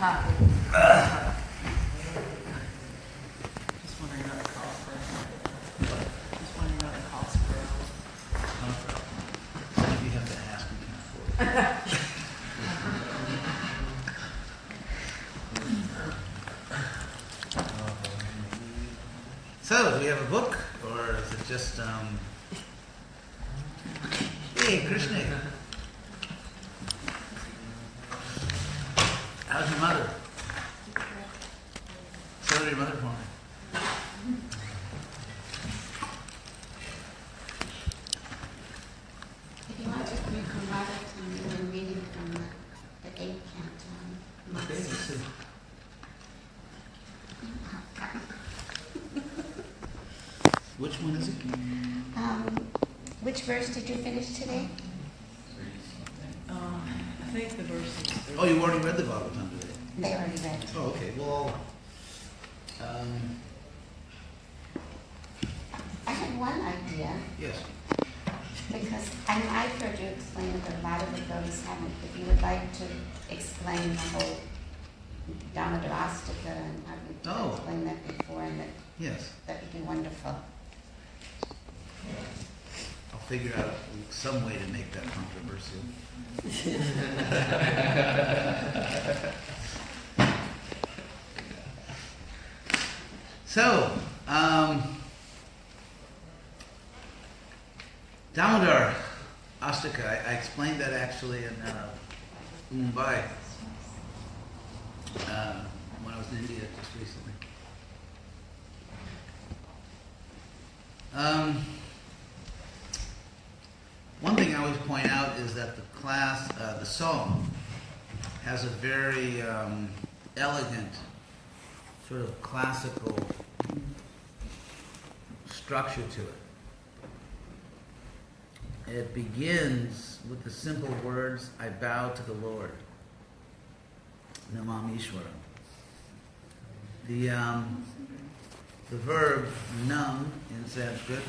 Just wondering about the cost for Just wondering about the cost for If you have to ask, you can afford it. So, do we have a book, or is it just, Hey, Krishna. How's your mother? Say hello to your mother for me. If you want, you can write it and reading from the 8 count. Okay, let's see. Which one is it? Which verse did you finish today? I think the verse is... Oh, you already read the Bhagavatam today? They already read. Oh, okay. Well, I had one idea, yes. because I've heard you explain it, but a lot of the devotees haven't. If you would like to explain the whole Damodarastika and how you explained that before, and Yes. that would be wonderful. I'll figure out some way to make that controversial. So, Damodar Astika, I explained that actually in Mumbai when I was in India just recently. One thing I always point out is that the song has a very elegant, sort of classical structure to it. It begins with the simple words, I bow to the Lord. Namam Ishwaram. The verb nam in Sanskrit,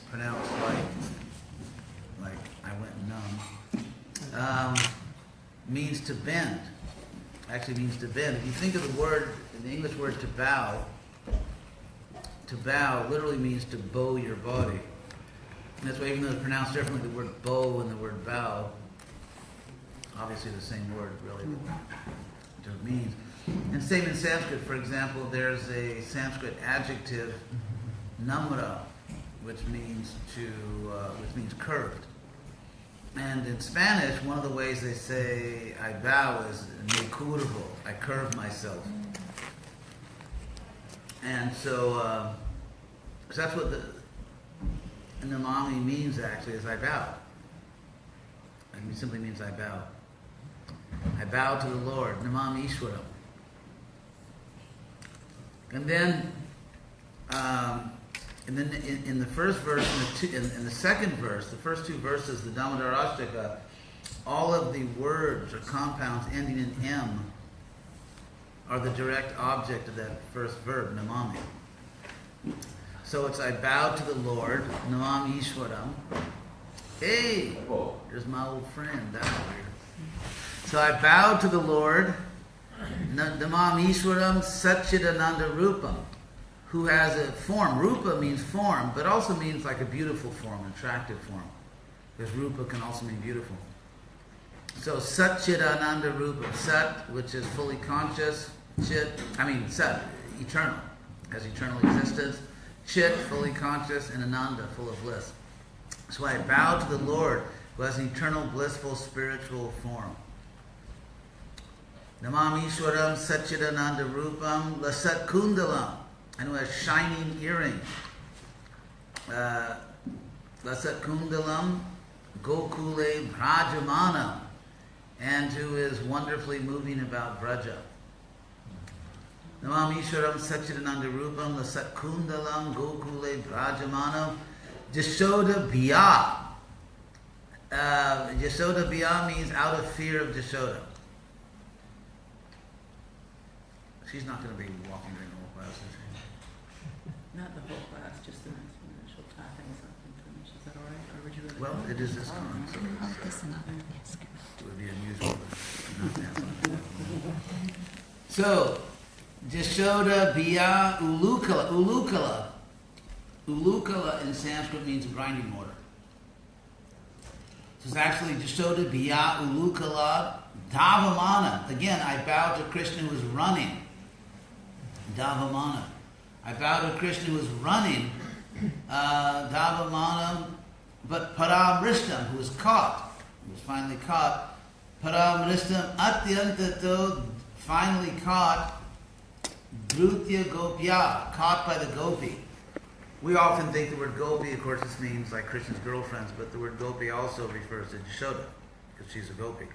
pronounced like I went numb, means to bend. Actually means to bend. If you think of the word, the English word to bow literally means to bow your body. And that's why even though it's pronounced differently, the word bow and the word bow, obviously the same word really, what it means. And same in Sanskrit, for example, there's a Sanskrit adjective, namra, which means curved. And in Spanish, one of the ways they say I bow is me curvo, I curve myself. And so that's what the namami means actually, is I bow. It simply means I bow. I bow to the Lord, namami Ishwaram. And then in the first verse and in the second verse, the first two verses, the Damodar Ashtaka, all of the words or compounds ending in M are the direct object of that first verb, namami. So it's I bow to the Lord, namam Ishwaram. Hey, there's my old friend down here. So I bow to the Lord, namam Ishwaram Satchidananda Rupam, who has a form. Rupa means form, but also means like a beautiful form, attractive form. Because Rupa can also mean beautiful. So Satchidananda Rupa, Sat, which is fully conscious, Sat, eternal, has eternal existence, Chit, fully conscious, and Ananda, full of bliss. So I bow to the Lord, who has an eternal, blissful, spiritual form. Namam Ishwaram Satchidananda Rupam Lasat Kundalam, and who has shining earrings. Lasat Kundalam Gokule Brajamanam, and who is wonderfully moving about Braja. Namam Ishwaram Satchidananda Rupam Lasat Kundalam Gokule Brajamanam Jashoda Bhya. Jashoda Bhya means out of fear of Jashoda. She's not going to be walking during the whole class, is she? Not the whole class, just the next one. She'll tie things up and finish. Is that all right? Or would you rather... Well, it is this con, so it would be unusual to not have on. So, Jashoda Biya Ulukala. Ulukala. Ulukala in Sanskrit means a grinding mortar. So it's actually Jashoda Biya Ulukala Davamana. Again, I bow to Krishna who is running. Davamana. I bow to Krishna who is running. Davamana. But Paramrishtam, who was caught, who was finally caught. Paramrishtam Atyantato, finally caught. Dhrutya Gopya, caught by the gopi. We often think the word gopi, of course, this means like Krishna's girlfriends, but the word gopi also refers to Jashoda, because she's a gopi.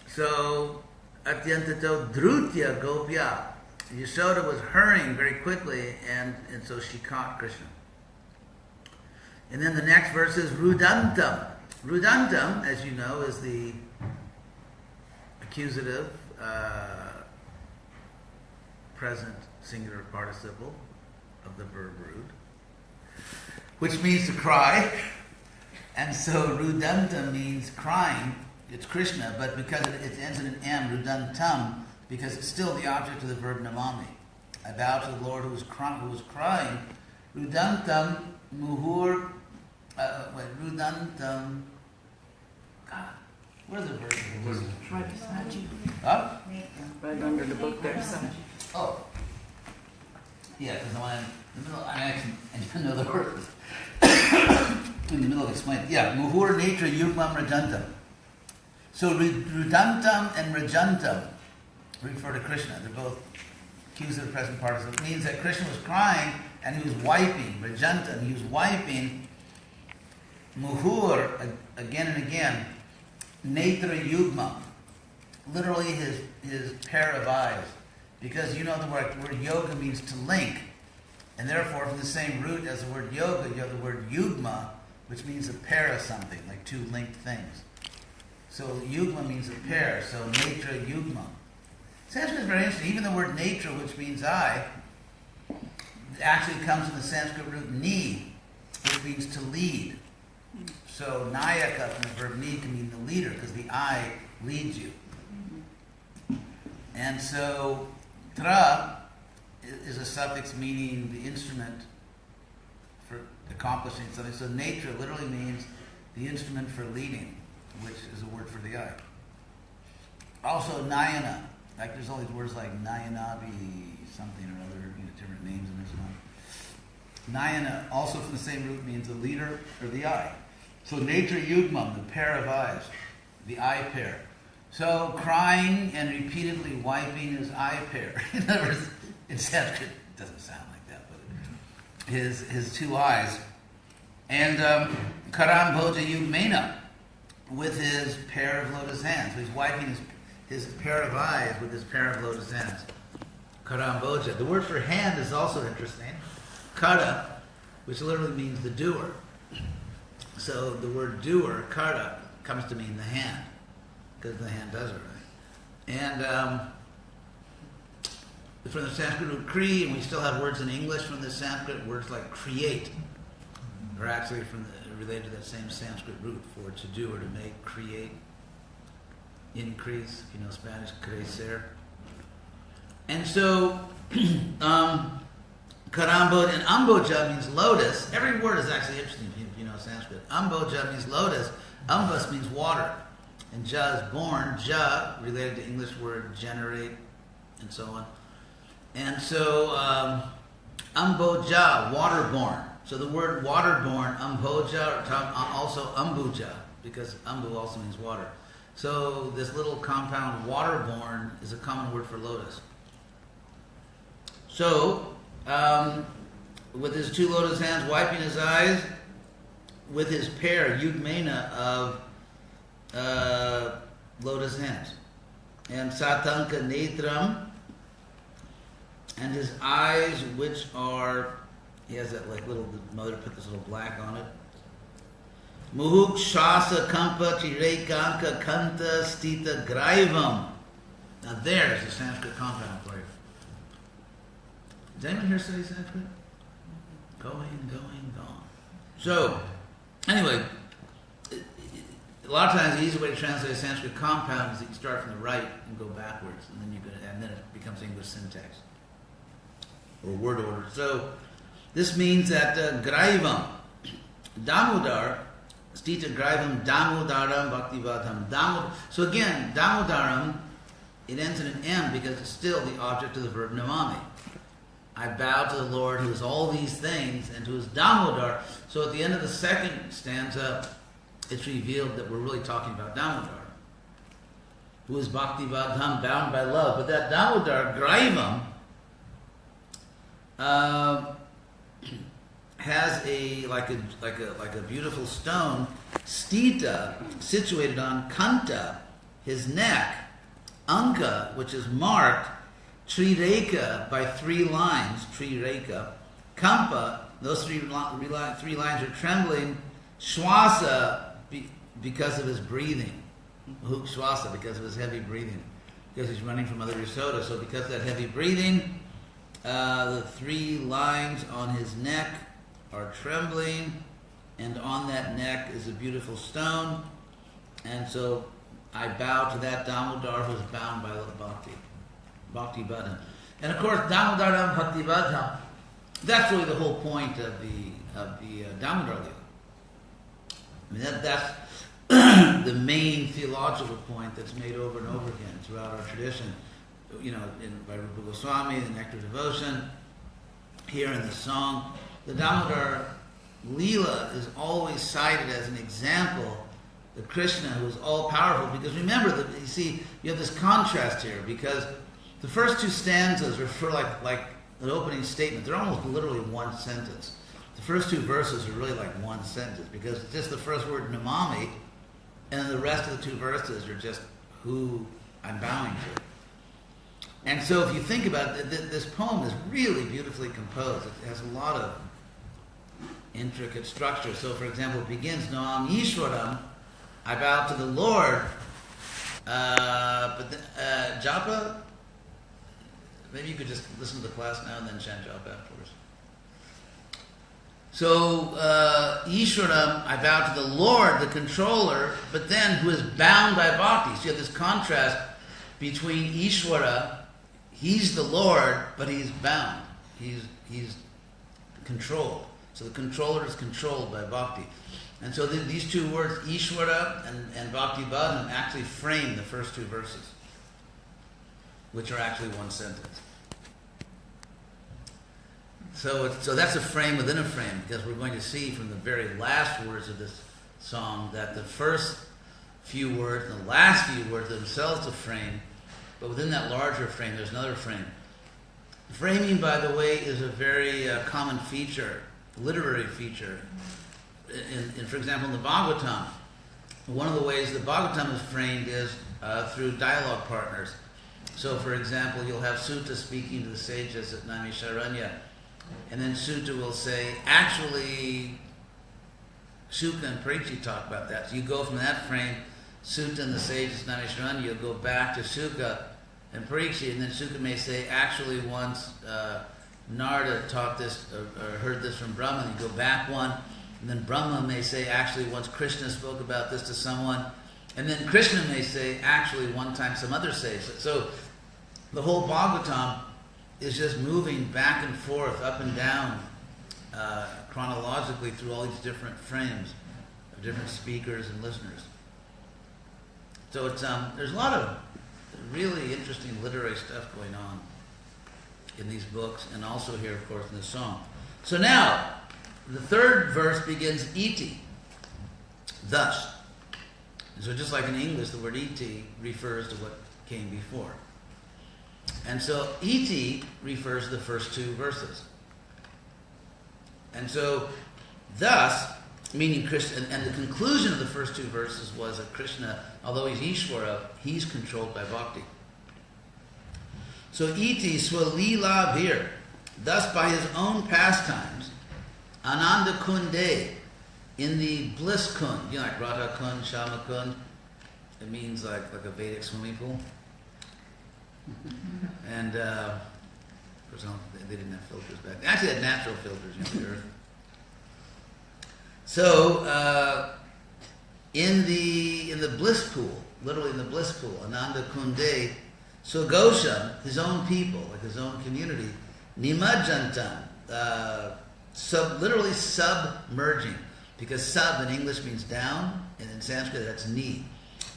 So, Atyantato Dhrutya Gopya. Yashoda was hurrying very quickly, and so she caught Krishna. And then the next verse is Rudantam. Rudantam, as you know, is the accusative present singular participle of the verb rud, which means to cry. And so Rudantam means crying. It's Krishna, but because it ends in an M, Rudantam, because it's still the object of the verb namami. I bow to the Lord who was crying. Rudantam muhur. Rudantam. God, where's the verb? Right beside you. Huh? Right under the book there. So. Oh. Yeah, because when I'm in the middle, I didn't know the word. In the middle of explaining. Yeah, muhur netra yugmam rajantam. So rudantam and rajantam refer to Krishna. They're both accusative present participle. It means that Krishna was crying and he was wiping. Rajantam, he was wiping. Muhur, again and again. Netra yugmam. Literally his pair of eyes. Because you know the word yoga means to link. And therefore, from the same root as the word yoga, you have the word yugma, which means a pair of something, like two linked things. So yugma means a pair, so netra yugma. Sanskrit is very interesting. Even the word netra, which means eye, actually comes from the Sanskrit root ni, which means to lead. So nayaka from the verb ni can mean the leader, because the eye leads you. And so tra is a suffix meaning the instrument for accomplishing something. So netra literally means the instrument for leading, which is a word for the eye. Also nayana. Like there's all these words like nayanabi something or other, different names in this one. Nayana, also from the same root, means the leader or the eye. So netra yugmam, the pair of eyes, the eye pair. So crying and repeatedly wiping his eye pair. In other words, in Sanskrit, it doesn't sound like that, but his two eyes. And karam bhoja yugmena, with his pair of lotus hands. So he's wiping his pair of eyes with his pair of lotus hands. Karamboja. The word for hand is also interesting. Kara, which literally means the doer. So the word doer, kara, comes to mean the hand, because the hand does it, right? And from the Sanskrit root kri, and we still have words in English from the Sanskrit, words like create are actually related to that same Sanskrit root for to do or to make, create, increase, Spanish, crecer. And so, karambo and amboja means lotus. Every word is actually interesting if you know Sanskrit. Amboja means lotus. Ambas means water. And ja is born. Ja, related to English word generate, and so on. And so, amboja, waterborn. So the word waterborn, amboja, also ambuja, because ambu also means water. So this little compound waterborn is a common word for lotus. So, with his two lotus hands wiping his eyes, with his pair, yugmena, of lotus hands. And satanka netram, and his eyes, which are, he has that like little, the mother put this little black on it. Muhuk shasa kampa chirekanka kanta stita graivam. Now there's the Sanskrit compound for you. Does anyone here study Sanskrit? Going, gone. So, anyway, lot of times the easy way to translate a Sanskrit compound is that you start from the right and go backwards, and then it becomes English syntax or word order. So this means that Graivam, Damodar, Stita Graivam Damodaram Bhaktivadham. So again, Damodaram, it ends in an M because it's still the object of the verb namami. I bow to the Lord who is all these things and who is Damodar. So at the end of the second stanza, it's revealed that we're really talking about Damodar, who is Bhaktivadham, bound by love. But that Damodar, Graivam, has like a beautiful stone, Stita, situated on Kanta, his neck, Anka, which is marked, Trireka, by 3 lines, Trireka, Kampa, those three lines are trembling, Shwasa, because of his breathing, Shwasa, because of his heavy breathing, because he's running from Mother Yasoda. So because of that heavy breathing, the 3 lines on his neck are trembling, and on that neck is a beautiful stone, and so I bow to that Damodar who is bound by Bhakti Badham. And of course, Damodaram Bhakti Badham, that's really the whole point of the Damodar Lila. I mean, that's the main theological point that's made over and over again throughout our tradition. You know, by H.D.Goswami, the Nectar of Devotion, here in the song. The Damodar Lila is always cited as an example of Krishna, who is all-powerful. Because remember, you see, you have this contrast here, because the first 2 stanzas refer like an opening statement. They're almost literally one sentence. The first 2 verses are really like one sentence, because it's just the first word, namami, and then the rest of the 2 verses are just who I'm bowing to. And so if you think about it, this poem is really beautifully composed. It has a lot of intricate structure. So for example, it begins, Noam Yishwaram, I bow to the Lord, but Japa, maybe you could just listen to the class now and then chant Japa afterwards. So, Ishwaram, I bow to the Lord, the controller, but then who is bound by bhakti. So you have this contrast between Ishwara, he's the Lord, but he's bound. He's controlled. So the controller is controlled by bhakti. And so these 2 words, Ishwara and Bhakti Badham, actually frame the first 2 verses, which are actually one sentence. So that's a frame within a frame, because we're going to see from the very last words of this song that the first few words and the last few words themselves a frame, but within that larger frame there's another frame. Framing, by the way, is a very common feature, literary feature. In, for example, in the Bhagavatam, one of the ways the Bhagavatam is framed is through dialogue partners. So, for example, you'll have Sutta speaking to the sages at Naimisharanya, and then Sutta will say, actually, Shuka and Parichi talk about that. So you go from that frame, Sutta and the sages at Naimisharanya, you'll go back to Shuka and Parichi, and then Shuka may say, actually, once Narada taught this, or heard this from Brahma, and you go back one, and then Brahma may say, actually, once Krishna spoke about this to someone, and then Krishna may say, actually, one time some other says it. So the whole Bhagavatam is just moving back and forth, up and down, chronologically through all these different frames of different speakers and listeners. So it's there's a lot of really interesting literary stuff going on in these books, and also here, of course, in the song. So now, the third verse begins iti, thus. So just like in English, the word iti refers to what came before. And so iti refers to the first 2 verses. And so thus, meaning Krishna, and the conclusion of the first 2 verses was that Krishna, although he's Ishwara, he's controlled by bhakti. So iti swalila bhir, thus by his own pastimes, Ananda Kunde, in the bliss kund, you know, like Radha Kund, Shama Kund, it means like a Vedic swimming pool. And of course, they didn't have filters back then. Actually, they had natural filters, you know, the earth. So in the bliss pool, literally in the bliss pool, Ananda Kunde, Sugosha, his own people, like his own community, Nimajjantam, literally submerging, because sub in English means down, and in Sanskrit that's ni.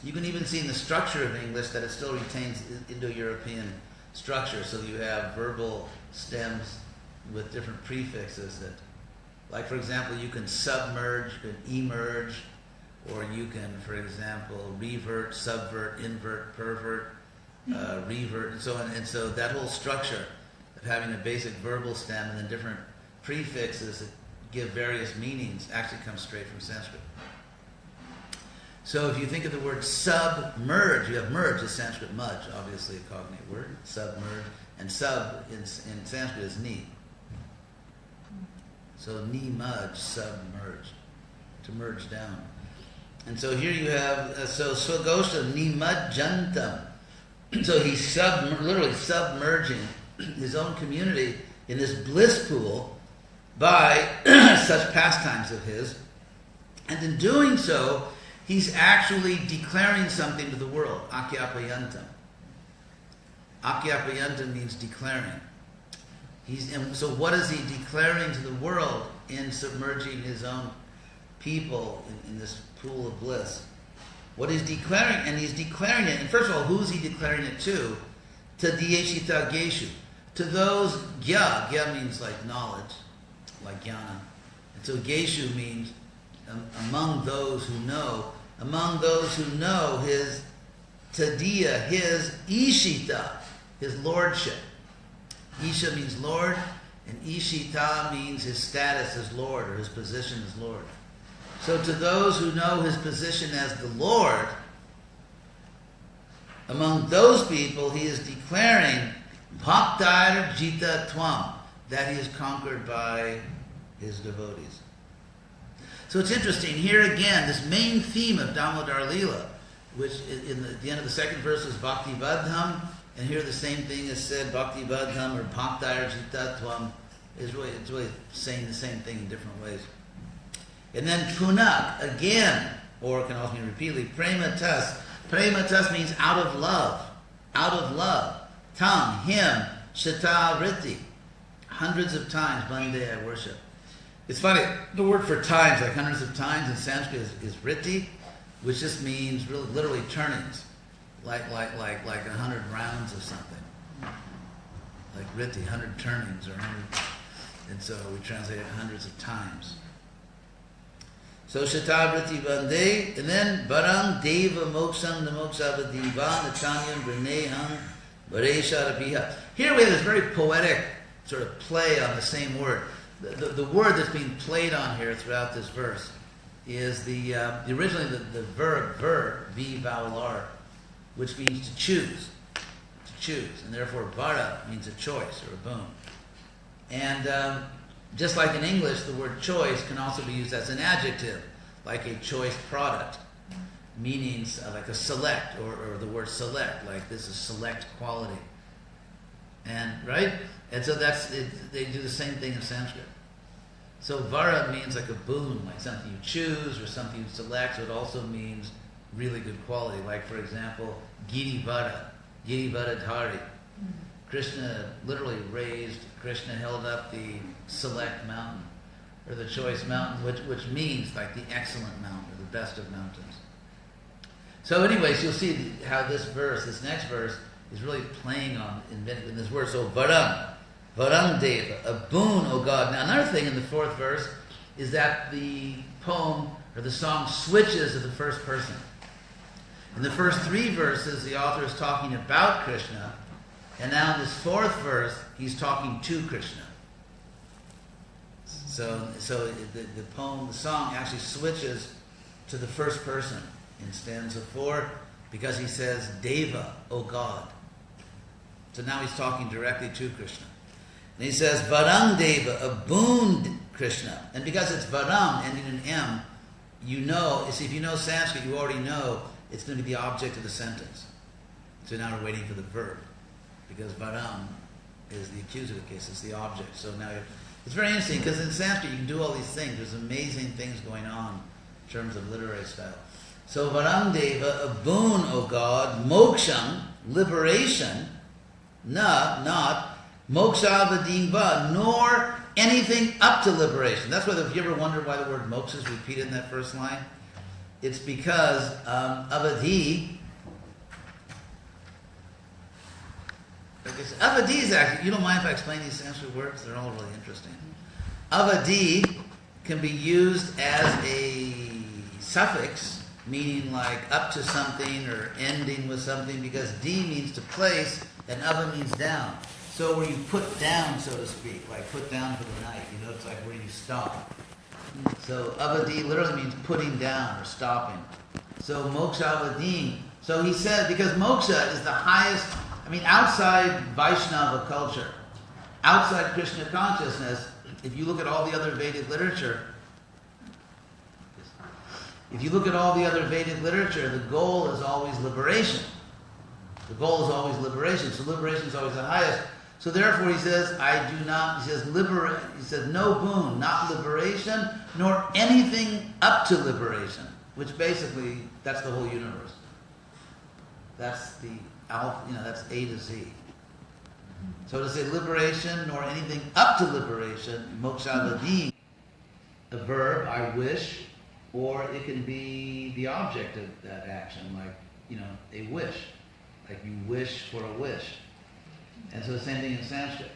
You can even see in the structure of English that it still retains Indo-European structure, so you have verbal stems with different prefixes that, like for example, you can submerge, you can emerge, or you can, for example, revert, subvert, invert, pervert, revert, and so on. And so that whole structure of having a basic verbal stem and then different prefixes that give various meanings actually comes straight from Sanskrit. So if you think of the word submerge, you have merge, is Sanskrit mudge, obviously a cognate word, submerge, and sub in Sanskrit is ni. So ni mudge, submerge, to merge down. And so here you have, so Swagosha nimajjantam. So he's literally submerging his own community in this bliss pool by such pastimes of his. And in doing so, he's actually declaring something to the world. Akyapayantam. Akyapayantam means declaring. And so what is he declaring to the world in submerging his own people in this pool of bliss? What he's declaring, and he's declaring it, and first of all, who's he declaring it to? To Diyeshita Geshu. To those, Gya means like knowledge, like jnana. And so Geshu means among those who know his Tadiya, his Ishita, his lordship. Isha means Lord, and Ishita means his status as Lord, or his position as Lord. So to those who know his position as the Lord, among those people he is declaring Bhaktar Jita Tvam, that he is conquered by his devotees. So it's interesting, here again, this main theme of Damodar Leela, which at the end of the second verse is Bhakti Vadham, and here the same thing is said, Bhakti Vadham or Bhaktar Jita Tvam, it's really saying the same thing in different ways. And then Punak, again, or it can also mean repeatedly, Prematas. Prematas means out of love. Out of love. Tam, him, Shata Riti. Hundreds of times, Bande, I worship. It's funny, the word for times, like hundreds of times in Sanskrit is Riti, which just means really, literally turnings. Like 100 rounds of something. Like Riti, 100 turnings or 100. And so we translate it hundreds of times. So Shatabrati Bande, and then Barang Deva Moksam Namoksava Diva Natanyam Reneham Varesharabiha. Here we have this very poetic sort of play on the same word. The word that's being played on here throughout this verse is originally the verb, V vowel R, which means to choose. To choose. And therefore Vara means a choice or a boon. And just like in English, the word choice can also be used as an adjective, like a choice product, meaning like a select, or the word select, like this is select quality. And right? And so they do the same thing in Sanskrit. So vara means like a boon, like something you choose or something you select, so it also means really good quality. Like for example, Giri Vara Dhari. Krishna literally Krishna held up the select mountain, or the choice mountain, which means like the excellent mountain, or the best of mountains. So anyways, you'll see how this next verse, is really playing on in this word. So Varang Deva, a boon, O God. Now another thing in the fourth verse is that the poem, or the song, switches to the first person. In the first three verses, the author is talking about Krishna, and now in this fourth verse, he's talking to Krishna. So the poem, the song actually switches to the first person in stanza 4, because he says, Deva, O God. So now he's talking directly to Krishna. And he says, Varang Deva, a boon Krishna. And because it's Varam, ending in M, you know, if you know Sanskrit, you already know it's going to be the object of the sentence. So now we're waiting for the verb, because Varam is the accusative case, it's the object. So now it's very interesting, because in Sanskrit you can do all these things. There's amazing things going on in terms of literary style. So Varandeva, a boon, O God, moksham, liberation, not mokshavadinva, nor anything up to liberation. That's why, if you ever wondered why the word moksha is repeated in that first line, it's because avadhi. Avadhi is actually, you don't mind if I explain these Sanskrit words? They're all really interesting. Avadhi can be used as a suffix, meaning like up to something or ending with something, because di means to place and ava means down. So where you put down, so to speak, like put down for the night, it's like where you stop. So avadi literally means putting down or stopping. So moksha avadin. So he said, because moksha is the highest, outside Vaishnava culture, outside Krishna consciousness, if you look at all the other Vedic literature, the goal is always liberation. So liberation is always the highest. So therefore he says, he says no boon, not liberation, nor anything up to liberation, which basically, that's the whole universe. That's the alpha, that's A to Z. So to say liberation, nor anything up to liberation, mokshavadim, a verb, I wish, or it can be the object of that action, like, a wish. Like you wish for a wish. And so the same thing in Sanskrit.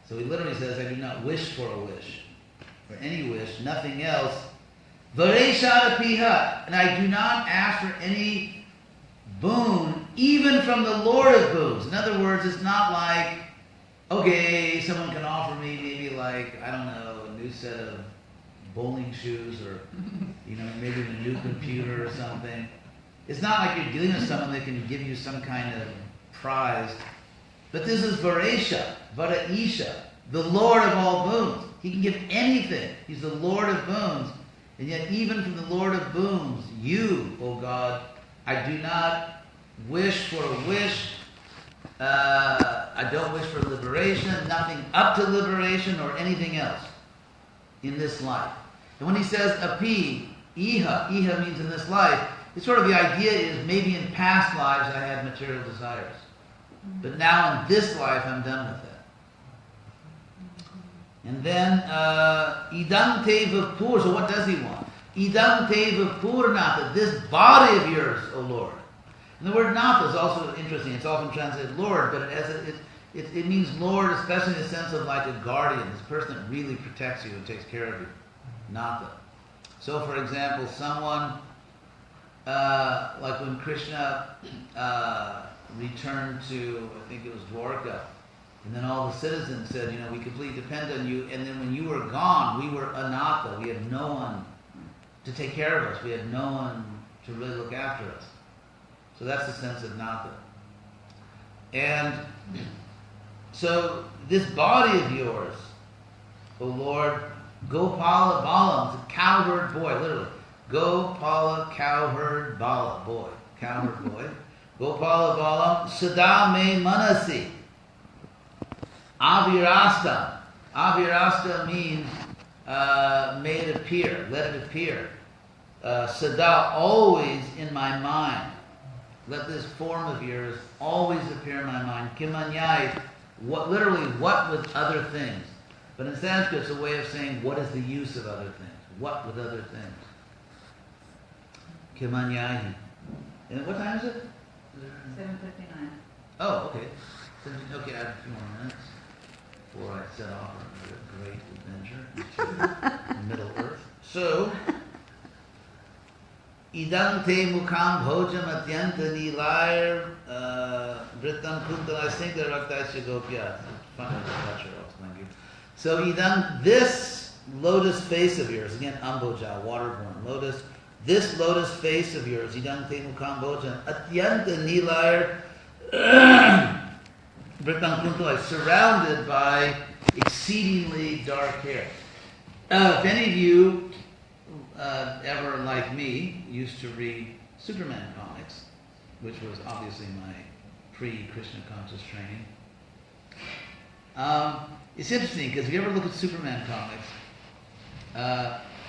So he literally says, I do not wish for a wish, or any wish, nothing else. Vareshada piha, and I do not ask for any boon, even from the Lord of boons. In other words, it's not like, okay, someone can offer me maybe like, I don't know, a new set of bowling shoes, or maybe a new computer or something. It's not like you're dealing with someone that can give you some kind of prize. But this is Varesha, Varaisha, the Lord of all boons. He can give anything. He's the Lord of boons. And yet even from the Lord of boons, you, O God, I do not wish for a wish. I don't wish for liberation, nothing up to liberation or anything else in this life. And when he says api, iha means in this life, it's sort of the idea is maybe in past lives I had material desires. But now in this life I'm done with it. And then idam te vapur, so what does he want? Idam te vapurnatha, this body of yours, O Lord. And the word natha is also interesting. It's often translated Lord, but it means Lord, especially in the sense of like a guardian, this person that really protects you and takes care of you. Natha. So for example, someone like when Krishna returned to, I think it was Dwarka, and then all the citizens said, we completely depend on you, and then when you were gone, we were anatha, we had no one to take care of us, we had no one to really look after us. So that's the sense of natha. And so this body of yours, O Lord, Gopala Balam, it's a cowherd boy, literally. Gopala, cowherd, Bala, boy. Cowherd boy. Gopala Balam, Sada me manasi. Avirasta. Avirasta means made it appear, let it appear. Sada, always in my mind. Let this form of yours always appear in my mind. Kimanyai, literally what with other things. But in Sanskrit it's a way of saying what is the use of other things. What with other things. Kimanyahi. And what time is it? 7:59. Oh, okay. Okay, I have a few more minutes before I set off on a great adventure into Middle Earth. So, idam te mukam bhojam atyanta nilayar vritam kuntala singha raktasya gopya. Funny picture, thank you. So, idam, this lotus face of yours, again, amboja, waterborne, lotus, this lotus face of yours, idam te mukam bhojam atyanta nilayar vritam kuntala, surrounded by exceedingly dark hair. If any of you ever, like me, used to read Superman comics, which was obviously my pre-Krishna conscious training, it's interesting because if you ever look at Superman comics,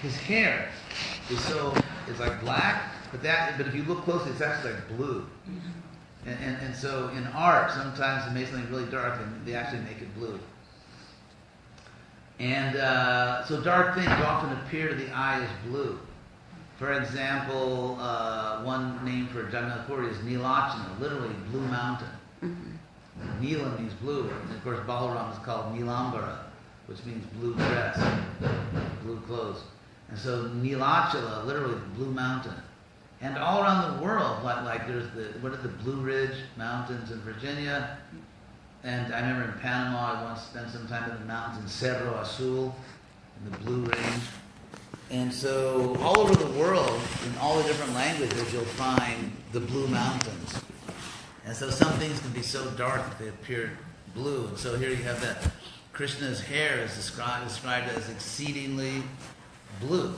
his hair is like black But if you look closely, it's actually like blue. And so in art, sometimes they make something really dark and they actually make it blue. And so dark things often appear to the eye as blue. For example, one name for Jagannath Puri is Nilachana, literally blue mountain. Nila means blue, and of course Balaram is called Nilambara, which means blue dress, blue clothes. And so Nilachala, literally blue mountain. And all around the world, like there's what are the Blue Ridge Mountains in Virginia? And I remember in Panama, I once spent some time in the mountains in Cerro Azul, in the Blue Range. And so all over the world, in all the different languages, you'll find the blue mountains. And so some things can be so dark that they appear blue. And so here you have that Krishna's hair is described as exceedingly blue.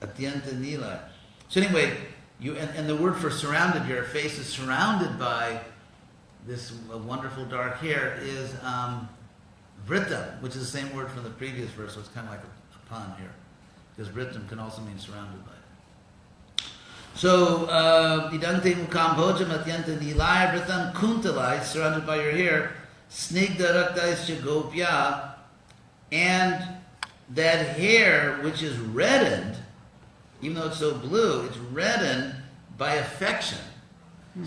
Atyanta Nila. So anyway, and the word for surrounded, your face is surrounded by this wonderful dark hair is vritam, which is the same word from the previous verse, so it's kind of like a pun here. Because vritam can also mean surrounded by. So, idante mukam bhojam atyanta nilaya vritam kuntalai, surrounded by your hair, snigdha raktaischa gopya, and that hair which is reddened, even though it's so blue, it's reddened by affection.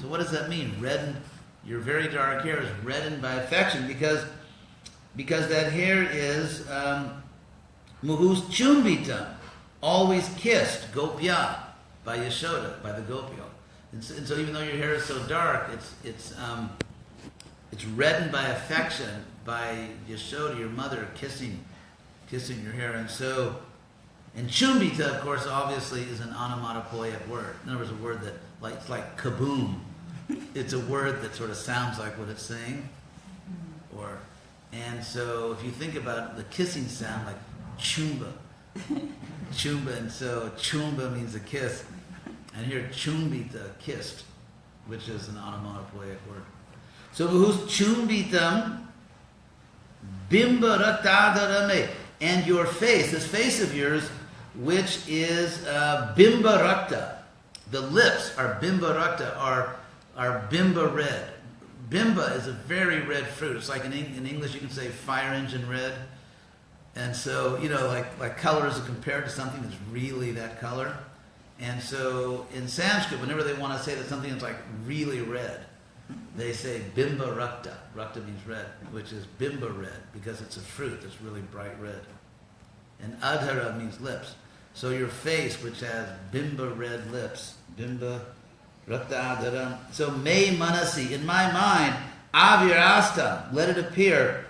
So what does that mean? Reddened, your very dark hair is reddened by affection because that hair is muhus chumbitam, always kissed, gopya, by Yashoda, by the gopio. And so even though your hair is so dark, it's reddened by affection by Yashoda, your mother, kissing your hair. And chumbita, of course, obviously is an onomatopoeic word. In other words, a word that it's like kaboom. It's a word that sort of sounds like what it's saying. And so if you think about the kissing sound, like chumba. Chumba, and so chumba means a kiss. And here chumbita, kissed, which is an onomatopoeic word. So who's chumbitam bimba raktadarame, and your face, this face of yours, which is bimba rakta. The lips are bimba rakta, are bimba red. Bimba is a very red fruit. It's like in English you can say fire engine red. And so, like colors are compared to something that's really that color. And so in Sanskrit, whenever they want to say that something is like really red, they say bimba rakta. Rakta means red, which is bimba red, because it's a fruit that's really bright red. And adhara means lips. So your face, which has bimba red lips, bimba rakta adhara. So me manasi, in my mind, avirasta, let it appear,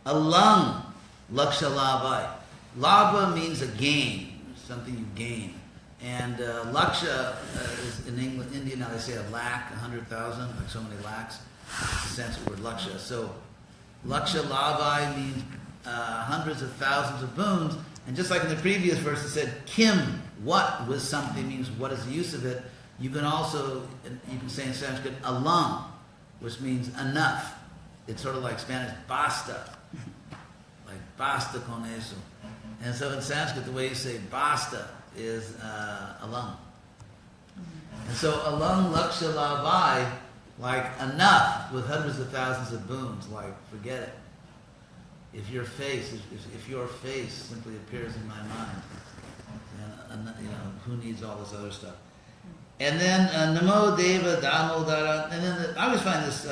alang laksha lavai. Lava means a gain, something you gain. And laksha is in India now they say a lakh, 100,000, like so many lakhs. It's the Sanskrit word laksha. So laksha lavai means hundreds of thousands of boons. And just like in the previous verse it said, kim, what with something means what is the use of it. You can say in Sanskrit alam, which means enough. It's sort of like Spanish basta. Like basta con eso. And so in Sanskrit the way you say basta is alam. And so alam laksha lavai, like enough with hundreds of thousands of boons, like forget it. If your face simply appears in my mind, then, who needs all this other stuff? And then namo deva damodara, and then I always find this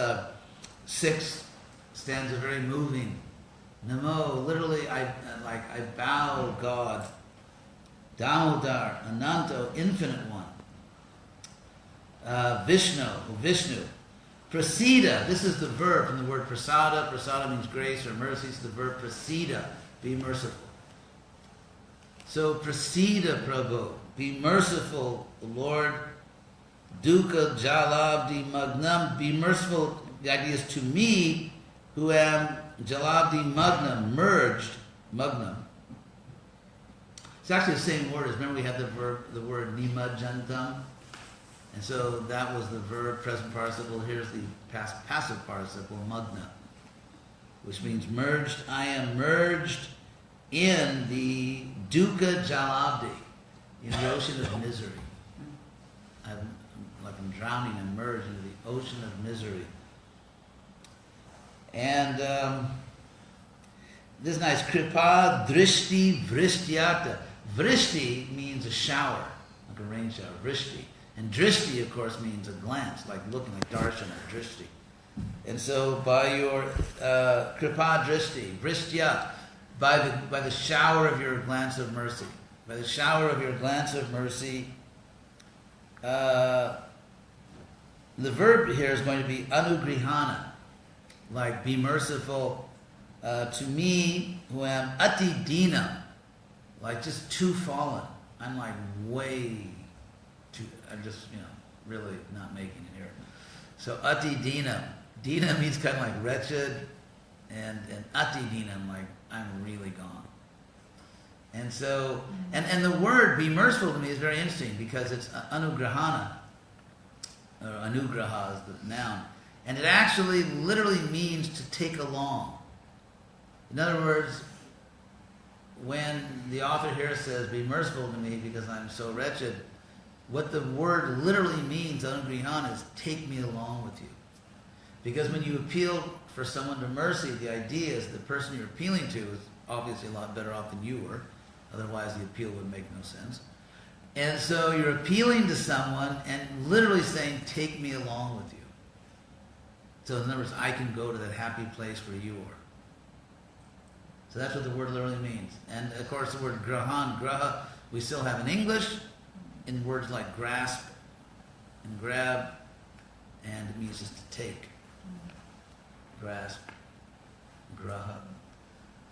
sixth stanza very moving. Namo, literally, I bow God. Damodar, Ananto, infinite one. Vishnu. Prasida, this is the verb from the word prasada. Prasada means grace or mercy. It's the verb prasida, be merciful. So prasida Prabhu, be merciful, Lord. Dukkha jalabdi magnam, be merciful. The idea is to me, who am jalabdi magnam, merged, magnam. It's actually the same word as, remember we had the word nimajjantam, and so that was the verb, present participle. Here's the passive participle, magna, which means merged. I am merged in the dukkha jalabdi, in the ocean of misery. I'm drowning and merged into the ocean of misery. And this is nice. Kripa drishti vrishtyata. Vrishti means a shower, like a rain shower. Vrishti. And drishti, of course, means a glance, like looking, like darshana, drishti. And so by your kripa drishti, vrishtya, by the shower of your glance of mercy, by the shower of your glance of mercy, the verb here is going to be anugrihana, like be merciful to me who am ati dina, like just too fallen. I'm like way too, I'm just, really not making it here. So ati dina. Dina means kind of like wretched, and ati dina, I'm really gone. And so, and the word be merciful to me is very interesting because it's anugrahana, or anugraha is the noun, and it actually literally means to take along. In other words, when the author here says, be merciful to me because I'm so wretched, what the word literally means, anugrahana, is take me along with you. Because when you appeal for someone to mercy, the idea is the person you're appealing to is obviously a lot better off than you were. Otherwise, the appeal would make no sense. And so you're appealing to someone and literally saying, take me along with you. So in other words, I can go to that happy place where you are. So that's what the word literally means. And of course, the word graha, we still have in English in words like grasp and grab, and it means just to take. Grasp, graha.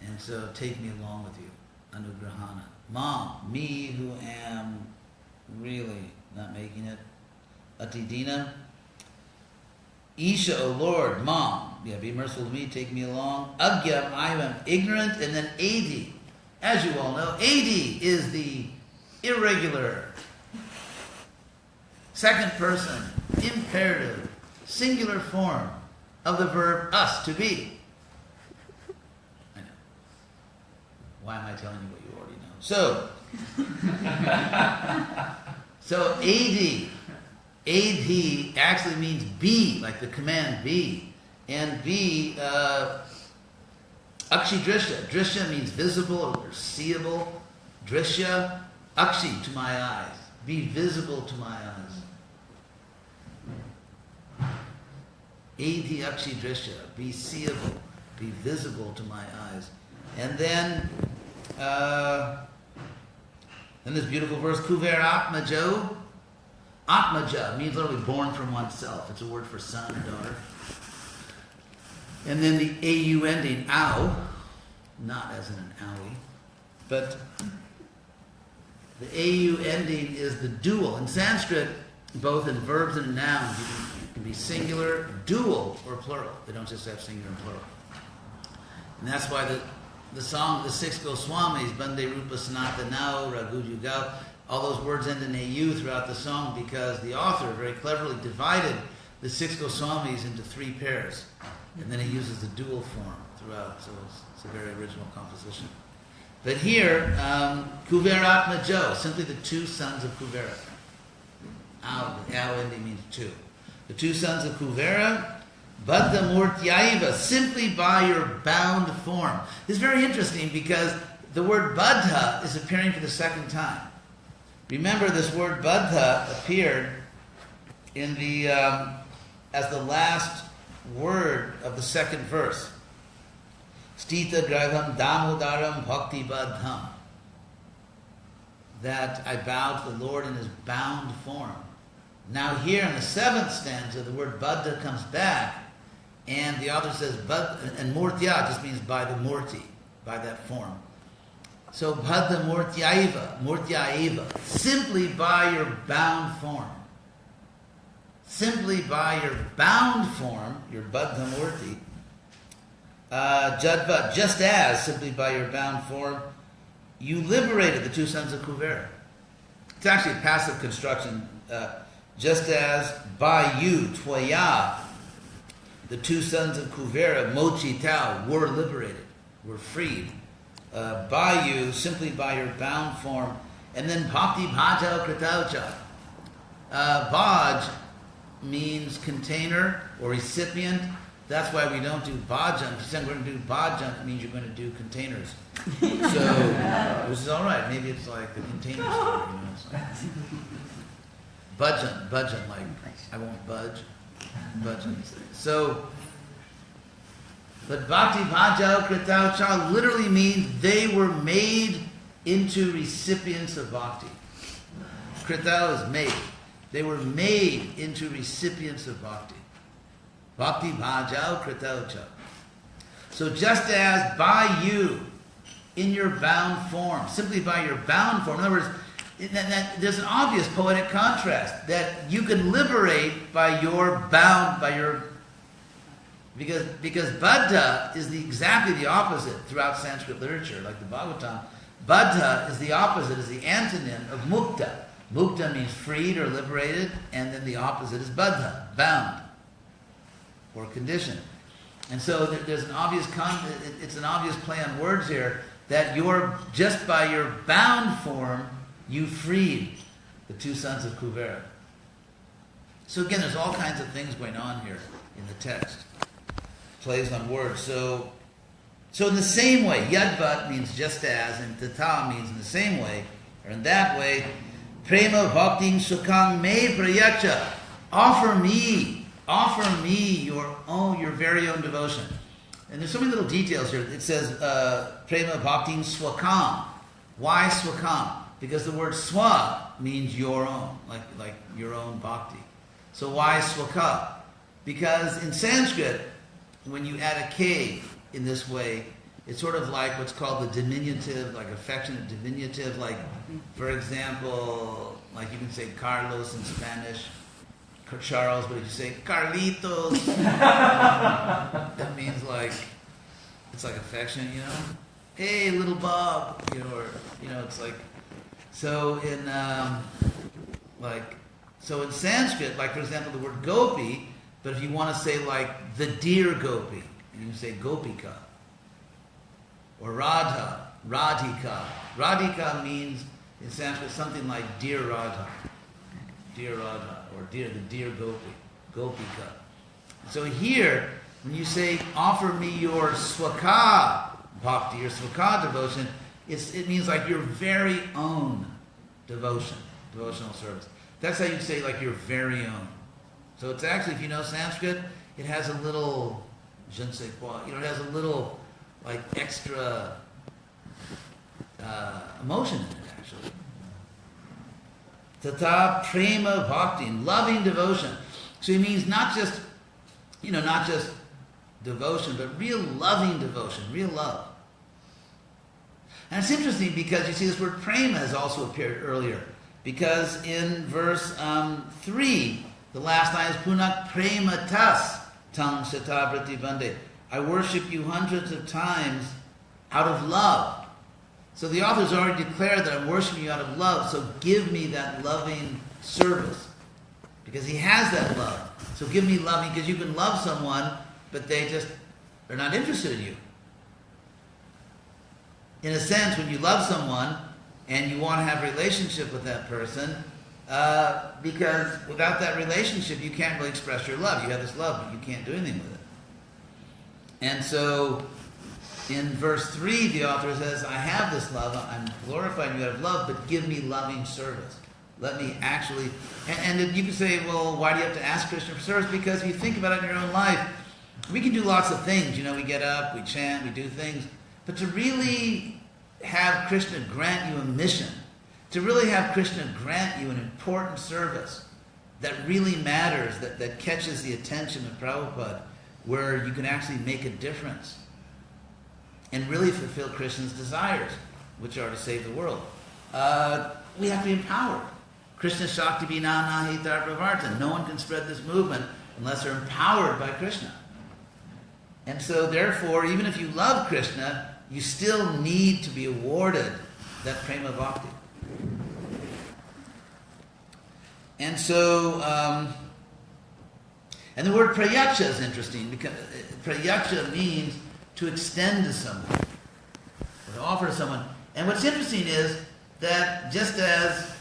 And so take me along with you, anugrahana. Mom, me who am really not making it, atidina. Isha, O Lord, Mom, be merciful to me, take me along. Agyam, I am ignorant. And then Adi, as you all know, Adi is the irregular, second person, imperative, singular form of the verb us, to be. I know. Why am I telling you what you already know? So AD actually means be, like the command be. And be, akshi drishya. Drishya means visible or seeable. Drishya, akshi, to my eyes. Be visible to my eyes. Adi akshi drishya, be seeable, be visible to my eyes. And then this beautiful verse, Kuver Atmajo. Atmaja means literally born from oneself. It's a word for son or daughter. And then the AU ending, ow, not as in an owie, but the AU ending is the dual. In Sanskrit, both in verbs and nouns, you can be singular, dual, or plural. They don't just have singular and plural. And that's why the song, the six Goswamis, Bande Rupa Sanata Nao, Raghu Yugal, all those words end in AU throughout the song because the author very cleverly divided the six Goswamis into three pairs. And then he uses the dual form throughout, so it's a very original composition. But here, Kuvera Atmajo, simply the two sons of Kuvera. Ao ending means two. The two sons of Kuvera, Baddha Murtyaiva, simply by your bound form. This is very interesting because the word Baddha is appearing for the second time. Remember, this word Baddha appeared in the as the last word of the second verse. Stita Gravam Damodaram Bhakti Baddham. That I bow to the Lord in his bound form. Now here in the seventh stanza, the word Baddha comes back, and the author says, and Murtya just means by the Murti, by that form. So Baddha Murtyaiva, simply by your bound form. Simply by your bound form, your Baddha Murti, Jadva, just as, simply by your bound form, you liberated the two sons of Kuvera. It's actually a passive construction. Just as by you, Twaya, the two sons of Kuvera, Mochi Tau, were liberated, were freed. By you, simply by your bound form. And then Bhakti Bhaja Kritaucha. Bhaj means container or recipient. That's why we don't do bhajan. If you say we're going to do bhajan, it means you're going to do containers. So, which is all right. Maybe it's like the container store, It's like bhajan, like I won't budge. Bhajan. So, but bhakti bhajao kritao cha literally means they were made into recipients of bhakti. Kritao is made. They were made into recipients of bhakti. Bhakti bhajao kritao cha. So just as by you, in your bound form, simply by your bound form, in other words, there's an obvious poetic contrast that you can liberate by your bound, because baddha is exactly the opposite throughout Sanskrit literature, like the Bhagavatam. Baddha is the opposite, is the antonym of mukta. Mukta means freed or liberated, and then the opposite is baddha, bound or conditioned. And so there's an obvious it's an obvious play on words here that you're just by your bound form you freed the two sons of Kuvera. So again, there's all kinds of things going on here in the text. Plays on words. So in the same way, yadvat means just as, and tata means in the same way, or in that way, prema bhakting sukhang me prayacha. Offer me your very own devotion. And there's so many little details here. It says prema bhakting swakam. Why swakam? Because the word swa means your own, like your own bhakti. So why swaka? Because in Sanskrit, when you add a K in this way, it's sort of like what's called the diminutive, like affectionate diminutive. Like, for example, like you can say Carlos in Spanish, Charles, but if you say Carlitos, that means like, it's like affectionate, Hey, little Bob, or, it's like, so in Sanskrit, like for example, the word gopi, but if you want to say like the dear gopi, you can say gopika. Or radha, radhika. Radhika means in Sanskrit something like dear Radha, or the dear gopi, gopika. So here, when you say offer me your swaka bhakti, your swaka devotion, it means like your very own devotion, devotional service. That's how you say like your very own. So it's actually, if you know Sanskrit, it has a little, je ne sais quoi, it has a little like extra emotion in it actually. Tata prema bhakti, loving devotion. So it means not just devotion, but real loving devotion, real love. And it's interesting because you see this word prema has also appeared earlier. Because in verse 3, the last line is punak prema tas tam satabrati bande. I worship you hundreds of times out of love. So the author's already declared that I'm worshiping you out of love, so give me that loving service. Because he has that love. So give me loving, because you can love someone, but they're not interested in you. In a sense, when you love someone and you want to have a relationship with that person, because without that relationship, you can't really express your love. You have this love, but you can't do anything with it. And so, in verse 3, the author says, I have this love, I'm glorifying you out of love, but give me loving service. Let me actually... And you can say, well, why do you have to ask Krishna for service? Because if you think about it in your own life, we can do lots of things. We get up, we chant, we do things. But to really have Krishna grant you a mission, to really have Krishna grant you an important service that really matters, that catches the attention of Prabhupada, where you can actually make a difference and really fulfill Krishna's desires, which are to save the world. We have to be empowered. Krishna Shakti Vinana Hitar Pravartan. No one can spread this movement unless they're empowered by Krishna. And so therefore, even if you love Krishna, you still need to be awarded that prema bhakti. And so, and the word prayacha is interesting, because prayacha means to extend to someone, or to offer to someone. And what's interesting is that just as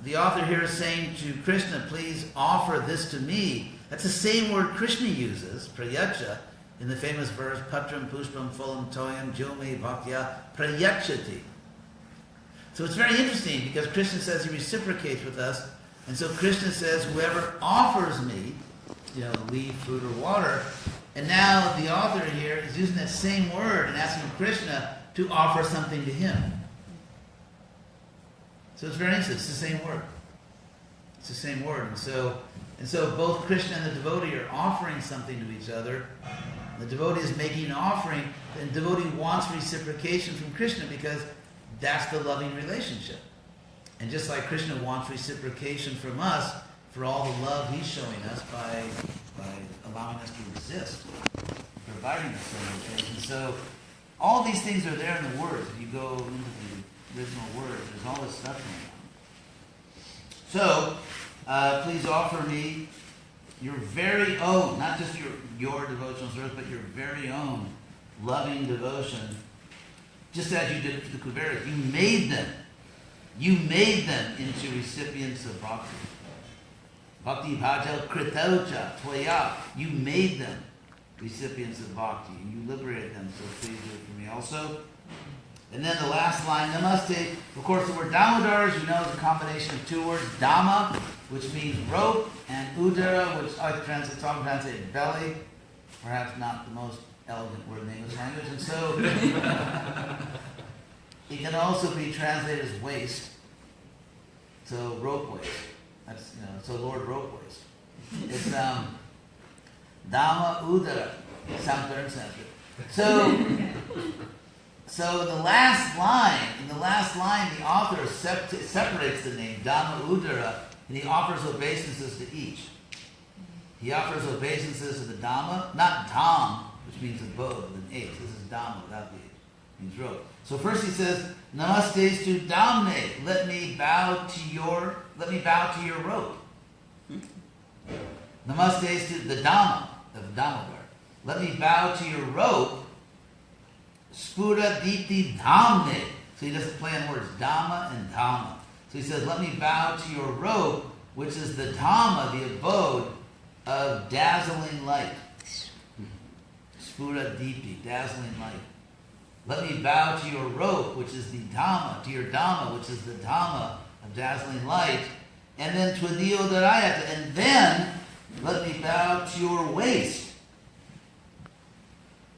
the author here is saying to Krishna, please offer this to me. That's the same word Krishna uses, prayacha, in the famous verse, patram pushpam phulam toyam jyomi bhaktya prayachati. So it's very interesting because Krishna says he reciprocates with us, and so Krishna says, whoever offers me, leaf, food, or water, and now the author here is using that same word and asking Krishna to offer something to him. So it's very interesting. It's the same word. It's the same word. And so both Krishna and the devotee are offering something to each other. The devotee is making an offering, and the devotee wants reciprocation from Krishna because that's the loving relationship. And just like Krishna wants reciprocation from us for all the love he's showing us by allowing us to resist, providing us so many things. And so all these things are there in the words. If you go into the original words, there's all this stuff going on. So, please offer me your very own, not just your devotional service, but your very own loving devotion, just as you did it for the Kuberas. You made them into recipients of bhakti. Bhakti bhajal kritocha tvaya. You made them recipients of bhakti, and you liberated them, so please do it for me also. And then the last line, namaste. Of course, the word damodaras, is a combination of two words, dhamma, which means rope, and udara, which I translate belly, perhaps not the most elegant word in the English language. And so it can also be translated as waist. So rope waist. That's so Lord rope waist. It's dhamma udara, some third Sanskrit. So in the last line, the author separates the name Dhamma Udara, and he offers obeisances to each. He offers obeisances to the Dhamma, not Dham, which means abode with an H. This is Dhamma without the H. It means rope. So first he says, Namaste to Dhamme. Let me bow to your rope. Namaste to the Dhamma of Damodar. Let me bow to your rope. Spura diti dhamne. So he doesn't play on words, dhamma and dhamma. So he says, let me bow to your robe, which is the dhamma, the abode of dazzling light. Spura diti, dazzling light. Let me bow to your robe, which is the dhamma, to your dhamma, which is the dhamma of dazzling light. And then tvadiyo darayata. And then let me bow to your waist.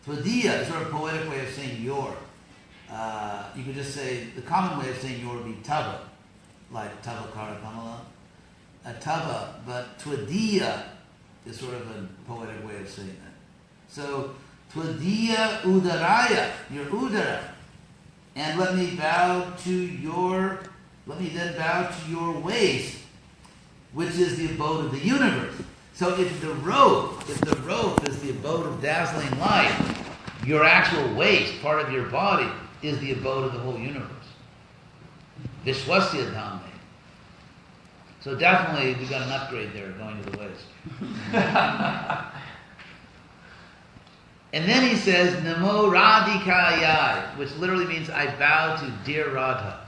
Tvadiya is sort of a poetic way of saying your. You could just say, the common way of saying your would be tava, like tava kara kamala. Tava, but tvadiya is sort of a poetic way of saying that. So, tvadiya udaraya, your udara. And let me then bow to your waist, which is the abode of the universe. So if the robe is the abode of dazzling light, your actual waist, part of your body, is the abode of the whole universe. Vishwasya Dhamme. So definitely we got an upgrade there going to the waist. And then he says, Namo Radhikayai, which literally means I bow to dear Radha.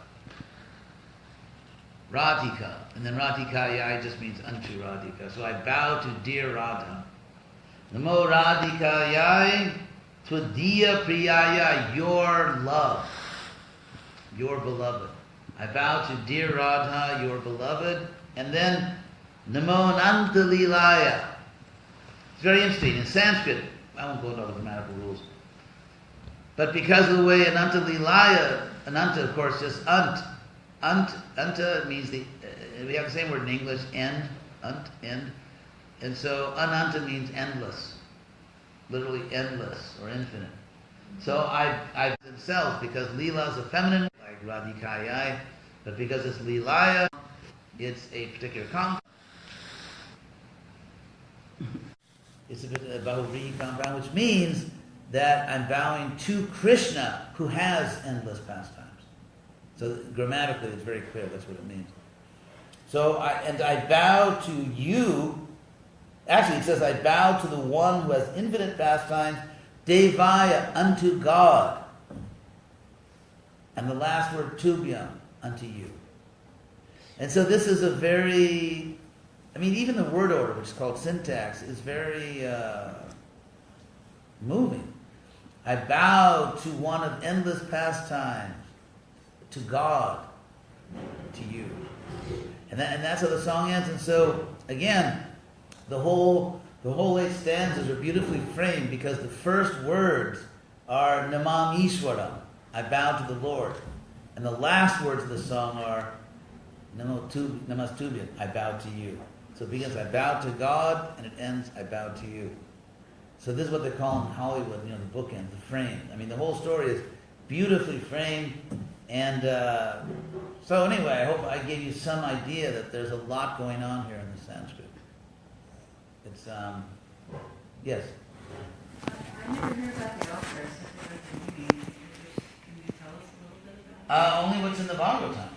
Radhika. And then Radhikayai just means unto Radhika. So I bow to dear Radha. Namo Radhikayai Tvadiya Priyaya, your love, your beloved. I bow to dear Radha, your beloved. And then Namo Ananta Lilaya. It's very interesting. In Sanskrit, I won't go into all the grammatical rules. But because of the way Ananta Lilaya, Ananta of course just Anta means we have the same word in English, end, end. And so ananta means endless, literally endless or infinite. So I themselves, because Leela is a feminine, like Radhikayai, but because it's Leelaya, it's a particular compound. It's a bit of a Bahuri compound, which means that I'm bowing to Krishna, who has endless pastimes. So grammatically, it's very clear. That's what it means. So I bow to you. Actually, it says I bow to the one who has infinite pastimes, Devaya, unto God. And the last word, Tubhyam, unto you. And so this is a very, even the word order, which is called syntax, is very moving. I bow to one of endless pastimes, to God, to you. And that's how the song ends. And so, again, the whole 8 stanzas are beautifully framed because the first words are Namam Ishwaram, I bow to the Lord. And the last words of the song are Namastubhyam, I bow to you. So it begins, I bow to God, and it ends, I bow to you. So this is what they call in Hollywood, the bookend, the frame. The whole story is beautifully framed. And so anyway, I hope I gave you some idea that there's a lot going on here in the Sanskrit. It's, yes? I never heard about the author, so can you tell us a little bit about it? Only what's in the Bhagavatam.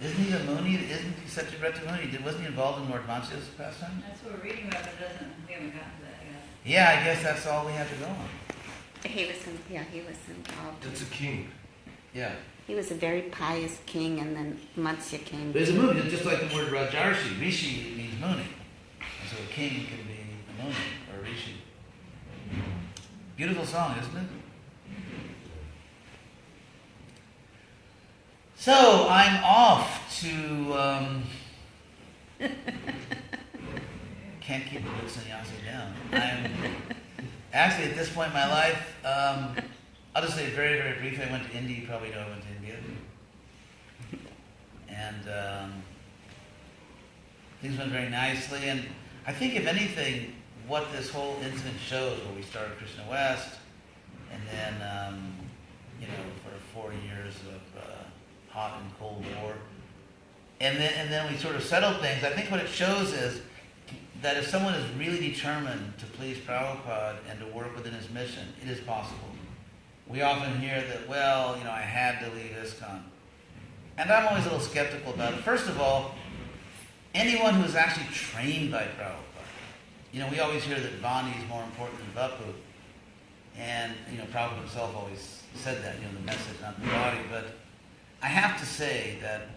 Isn't he a Muni? Isn't he such a Muni? Wasn't he involved in Lord Matsya's pastime? That's what we're reading about, but we haven't gotten to that yet. Yeah, I guess that's all we have to go on. He was involved. That's a king. Yeah. He was a very pious king, and then Matsya came. There's a Muni, it's just like the word Rajarshi. Rishi means Muni. And so a king can be a Muni or a Rishi. Beautiful song, isn't it? So I'm off to can't keep the good sannyasi down. I'm actually at this point in my life, I'll just say very, very briefly, I went to India. You probably know I went to India. And things went very nicely. And I think, if anything, what this whole incident shows, where we started Krishna West, and then, for 4 years of hot and cold war, and then we sort of settled things. I think what it shows is that if someone is really determined to please Prabhupada and to work within his mission, it is possible. We often hear that, I had to leave ISKCON. And I'm always a little skeptical about it. First of all, anyone who is actually trained by Prabhupada, we always hear that Vani is more important than Vapu. And, Prabhupada himself always said that, the message, not the body. But I have to say that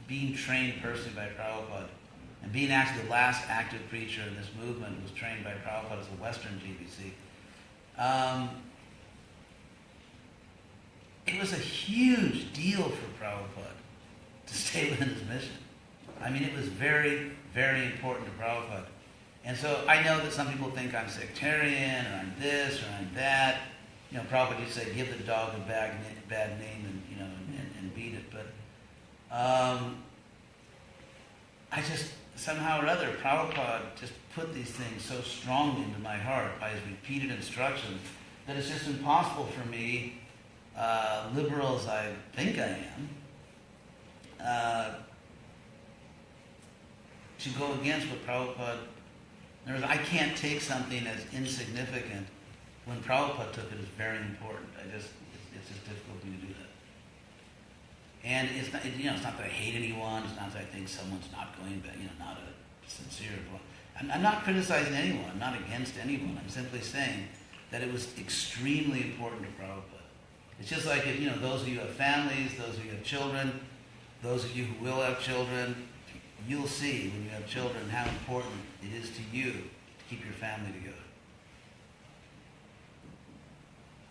being trained personally by Prabhupada, and being actually the last active preacher in this movement who was trained by Prabhupada as a Western GBC, it was a huge deal for Prabhupada to stay within his mission. It was very, very important to Prabhupada. And so I know that some people think I'm sectarian, or I'm this, or I'm that. Prabhupada used to say, give the dog a bad name and beat it. But I just, somehow or other, Prabhupada just put these things so strongly into my heart by his repeated instructions that it's just impossible for me, liberal as I think I am, to go against what Prabhupada... In other words, I can't take something as insignificant when Prabhupada took it as very important. It's just difficult for me to do that. And it's not, it's not that I hate anyone. It's not that I think someone's not going back, not a sincere... I'm not criticizing anyone. I'm not against anyone. I'm simply saying that it was extremely important to Prabhupada. It's just like, if, those of you who have families, those of you who have children, those of you who will have children, you'll see when you have children how important it is to you to keep your family together.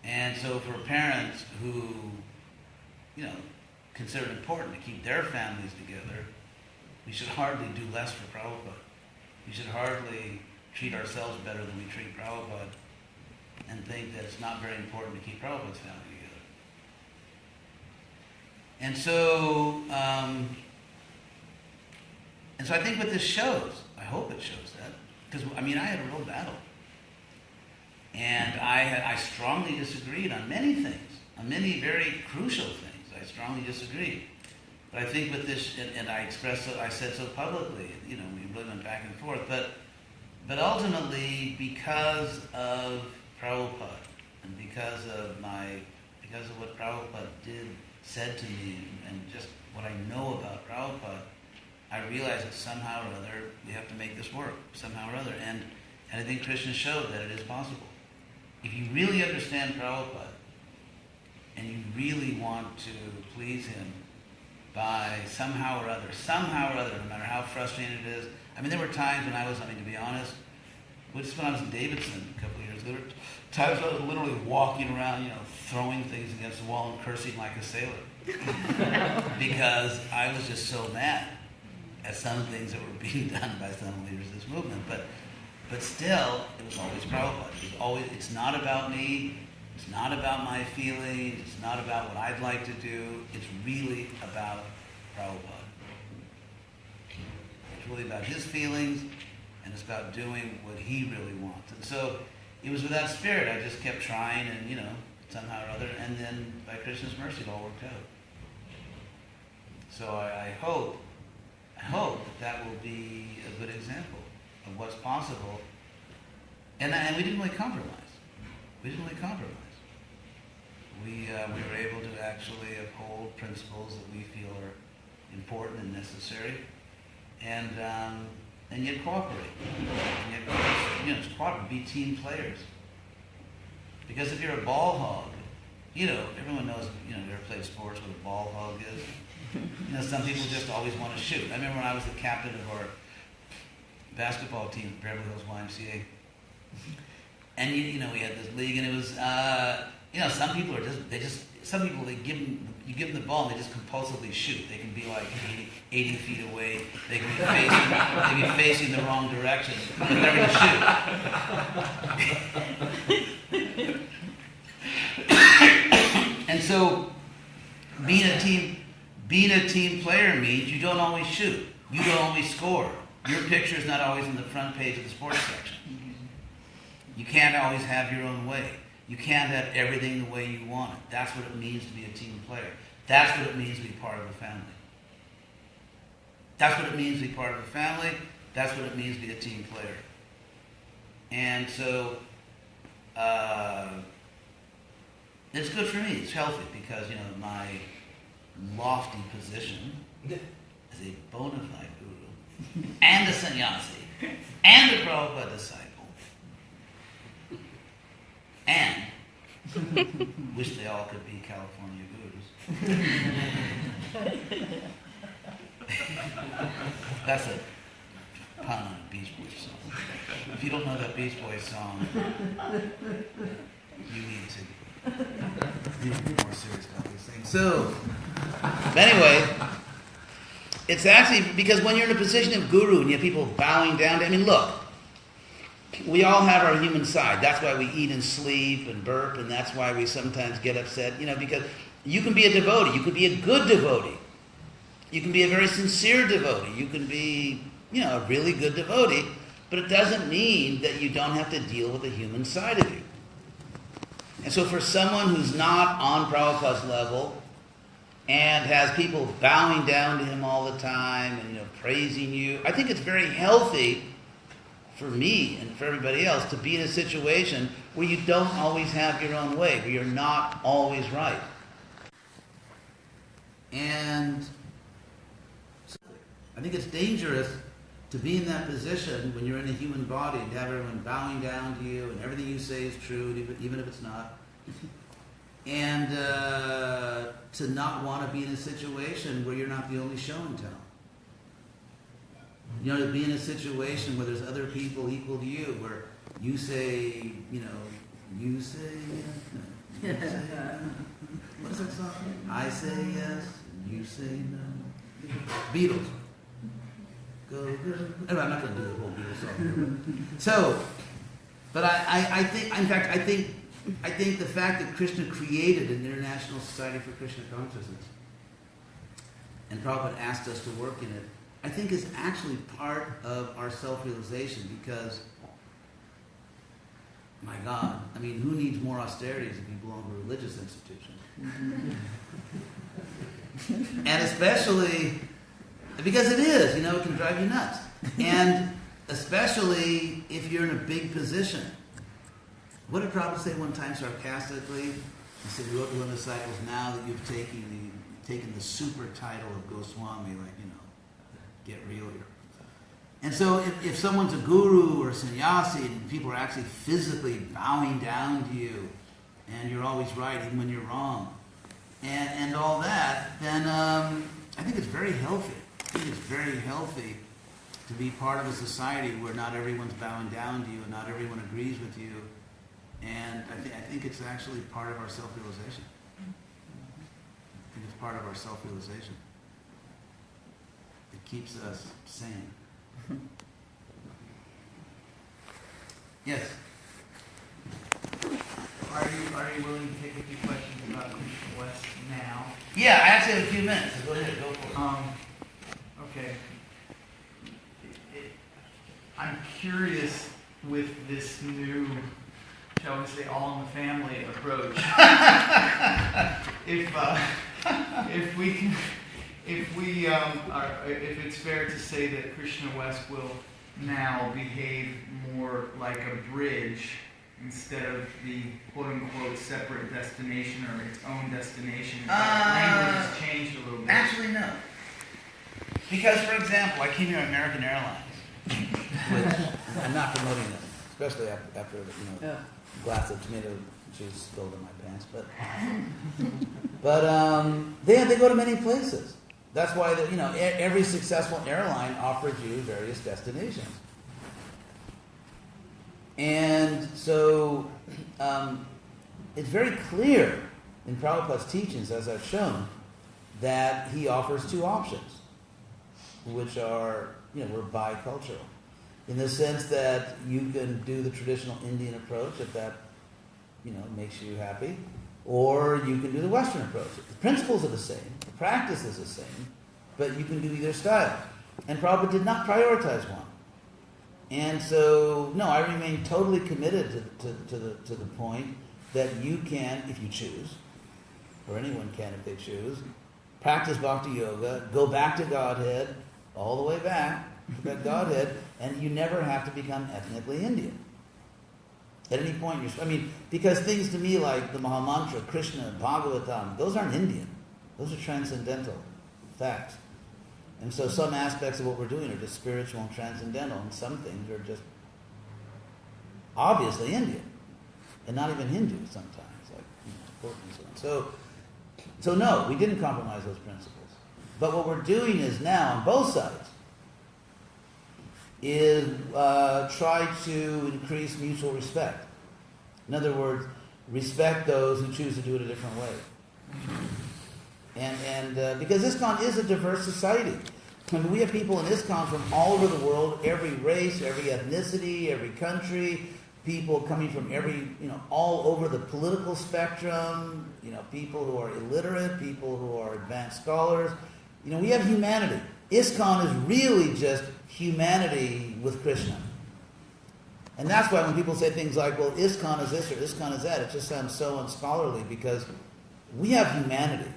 And so for parents who, consider it important to keep their families together, we should hardly do less for Prabhupada. We should hardly treat ourselves better than we treat Prabhupada and think that it's not very important to keep Prabhupada's family together. And so I think what this shows, I hope it shows that, because, I had a real battle. And I strongly disagreed on many things, on many very crucial things. I strongly disagreed. But I think with this, and I said so publicly, we really went back and forth, but ultimately, because of Prabhupada, and because of what Prabhupada said to me, and just what I know about Prabhupada, I realized that somehow or other we have to make this work, somehow or other. And I think Krishna showed that it is possible. If you really understand Prabhupada, and you really want to please him, by somehow or other, no matter how frustrating it is. I mean, there were times when I was, to be honest, just when I was in Davidson a couple of years ago, there were times when I was literally walking around, throwing things against the wall and cursing like a sailor. Because I was just so mad at some things that were being done by some leaders of this movement. But still, it was always Prabhupada. It's not about me. It's not about my feelings. It's not about what I'd like to do. It's really about Prabhupada. It's really about his feelings, and it's about doing what he really wants. And so it was with that spirit. I just kept trying, and somehow or other, and then by Krishna's mercy, it all worked out. So I hope that will be a good example of what's possible. And we didn't really compromise. We were able to actually uphold principles that we feel are important and necessary, and yet cooperate. And yet, just cooperate, be team players. Because if you're a ball hog, everyone knows, you ever played sports, what a ball hog is. Some people just always want to shoot. I remember when I was the captain of our basketball team, Beverly Hills YMCA, and we had this league, and it was, some people you give them the ball and they just compulsively shoot. They can be like 80 feet away. They can be facing the wrong direction. And they're going to shoot. And so, being a team player means you don't always shoot. You don't always score. Your picture is not always on the front page of the sports section. You can't always have your own way. You can't have everything the way you want it. That's what it means to be a team player. That's what it means to be part of a family. That's what it means to be part of a family. That's what it means to be a team player. And so, it's good for me. It's healthy because, my lofty position as a bona fide guru and a sannyasi and a Prabhupada disciple and wish they all could be California gurus. That's a pun on a Beach Boys song. If you don't know that Beach Boys song, you need to be more serious about these things. So, anyway, it's actually because when you're in a position of guru and you have people bowing down to, look, we all have our human side. That's why we eat and sleep and burp, and that's why we sometimes get upset, because you can be a devotee. You can be a good devotee. You can be a very sincere devotee. You can be, a really good devotee, but it doesn't mean that you don't have to deal with the human side of you. And so for someone who's not on Prabhupada's level and has people bowing down to him all the time and, praising you, I think it's very healthy for me and for everybody else to be in a situation where you don't always have your own way, where you're not always right. And I think it's dangerous to be in that position when you're in a human body, to have everyone bowing down to you and everything you say is true, even if it's not. And to not want to be in a situation where you're not the only show and tell. To be in a situation where there's other people equal to you, where you say, you say yes, no, you say no. What is that song? I say yes, you say no. Beatles. Go, go. Anyway, I'm not going to do the whole Beatles song. So, but I think, in fact, I think the fact that Krishna created an International Society for Krishna Consciousness, and Prabhupada asked us to work in it, I think is actually part of our self-realization because, my God, who needs more austerities if you belong to a religious institution? And especially, because it is, it can drive you nuts. And especially if you're in a big position. What did Prabhupada say one time sarcastically? He said, we wrote to one of the disciples, now that you've taken the super title of Goswami, get real here. And so if someone's a guru or a sannyasi and people are actually physically bowing down to you and you're always right even when you're wrong and all that, then I think it's very healthy. I think it's very healthy to be part of a society where not everyone's bowing down to you and not everyone agrees with you. And I think it's actually part of our self-realization. I think it's part of our self-realization. It keeps us sane. Yes? Are you willing to take a few questions about Christian West now? Yeah, I actually have a few minutes. So go ahead, go for it. Okay. I'm curious with this new, shall we say, all in the family approach. If it's fair to say that Krishna West will now behave more like a bridge instead of the quote-unquote separate destination or its own destination. In fact, language has changed a little bit. Actually, no. Because, for example, I came here on American Airlines, which I'm not promoting them, especially after a glass of tomato juice spilled in my pants. But they go to many places. That's why every successful airline offers you various destinations. And so it's very clear in Prabhupada's teachings, as I've shown, that he offers two options, which are, we're bicultural. In the sense that you can do the traditional Indian approach if that, makes you happy, or you can do the Western approach. The principles are the same, the practice is the same, but you can do either style. And Prabhupada did not prioritize one. And so, no, I remain totally committed to the point that you can, if you choose, or anyone can if they choose, practice Bhakti Yoga, go back to Godhead, all the way back to that Godhead, and you never have to become ethnically Indian. At any point, because things to me like the Mahamantra, Krishna, Bhagavatam, those aren't Indian. Those are transcendental facts. And so some aspects of what we're doing are just spiritual and transcendental, and some things are just obviously Indian, and not even Hindu sometimes, like important and so on. So no, we didn't compromise those principles. But what we're doing is now, on both sides, is try to increase mutual respect. In other words, respect those who choose to do it a different way. And because ISKCON is a diverse society. We have people in ISKCON from all over the world, every race, every ethnicity, every country, people coming from all over the political spectrum, people who are illiterate, people who are advanced scholars. We have humanity. ISKCON is really just humanity with Krishna. And that's why when people say things like, well, ISKCON is this or ISKCON is that, it just sounds so unscholarly, because we have humanity.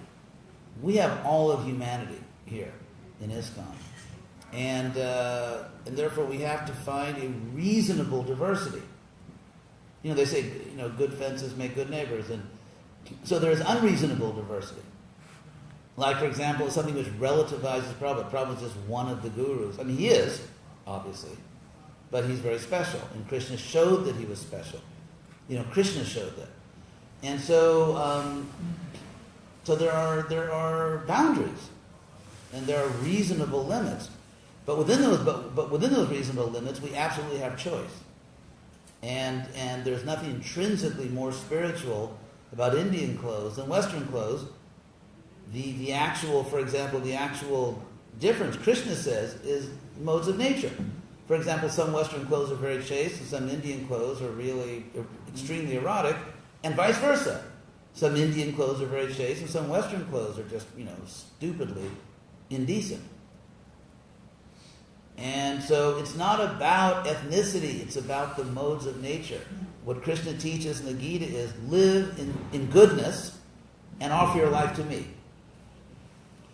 We have all of humanity here in ISKCON. And therefore we have to find a reasonable diversity. They say, good fences make good neighbors. And so there is unreasonable diversity. Like, for example, something which relativizes Prabhupada. Prabhupada is just one of the gurus. He is, obviously, but he's very special. And Krishna showed that he was special. Krishna showed that. And so, there are boundaries, and there are reasonable limits. But within those reasonable limits, we absolutely have choice. And there's nothing intrinsically more spiritual about Indian clothes than Western clothes. The actual difference, Krishna says, is modes of nature. For example, some Western clothes are very chaste, and some Indian clothes are really extremely erotic, and vice versa. Some Indian clothes are very chaste, and some Western clothes are just, stupidly indecent. And so it's not about ethnicity, it's about the modes of nature. What Krishna teaches in the Gita is live in goodness and offer your life to me.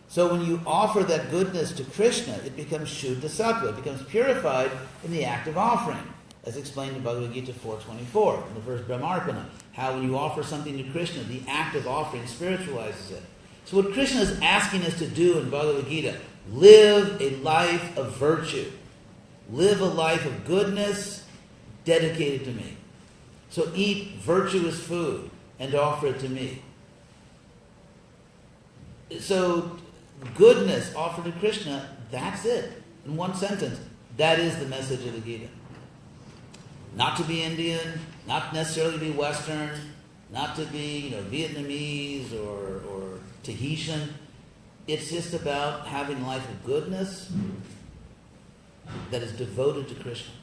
So when you offer that goodness to Krishna, it becomes Shuddha Sattva, it becomes purified in the act of offering, as explained in Bhagavad Gita 4.24, in the verse Brahmarpana, how when you offer something to Krishna, the act of offering spiritualizes it. So what Krishna is asking us to do in Bhagavad Gita, live a life of virtue, live a life of goodness dedicated to me. So eat virtuous food and offer it to me. So goodness offered to Krishna, that's it. In one sentence, that is the message of the Gita. Not to be Indian, not necessarily to be Western, not to be Vietnamese or Tahitian. It's just about having a life of goodness that is devoted to Krishna.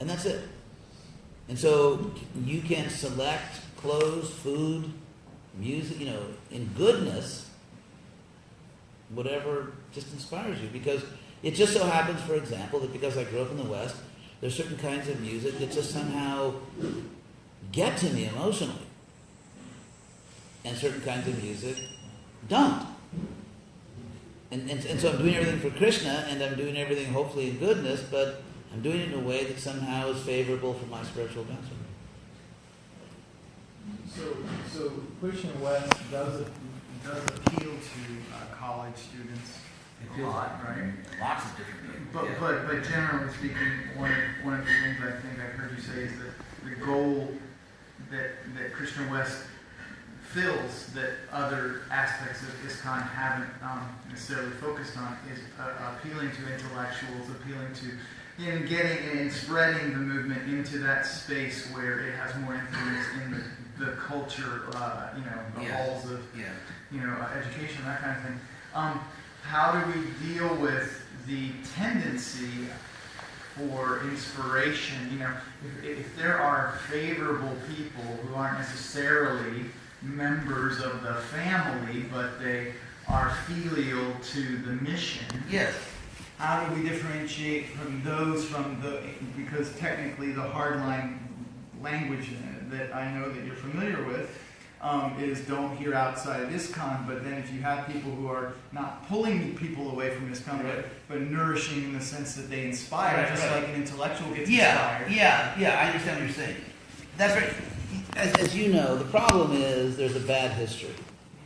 And that's it. And so you can select clothes, food, music, in goodness, whatever just inspires you. Because it just so happens, for example, that because I grew up in the West, there's certain kinds of music that just somehow get to me emotionally. And certain kinds of music don't. And so I'm doing everything for Krishna, and I'm doing everything hopefully in goodness, but I'm doing it in a way that somehow is favorable for my spiritual advancement. So Christian West does appeal to college students a lot, right? Lots of different people. But generally speaking, one of the things I think I've heard you say is that the goal that Christian West fills that other aspects of ISKCON haven't necessarily focused on is appealing to intellectuals, appealing to getting and spreading the movement into that space where it has more influence in the culture, the halls of education, that kind of thing. How do we deal with the tendency for inspiration? If there are favorable people who aren't necessarily members of the family, but they are filial to the mission. Yes. How do we differentiate from those because technically the hardline language that I know that you're familiar with is don't hear outside of ISKCON, but then if you have people who are not pulling people away from ISKCON, right, but nourishing in the sense that they inspire, right, just right, like an intellectual gets inspired. inspired. Yeah, I understand what you're saying. That's right. As you know, the problem is there's a bad history,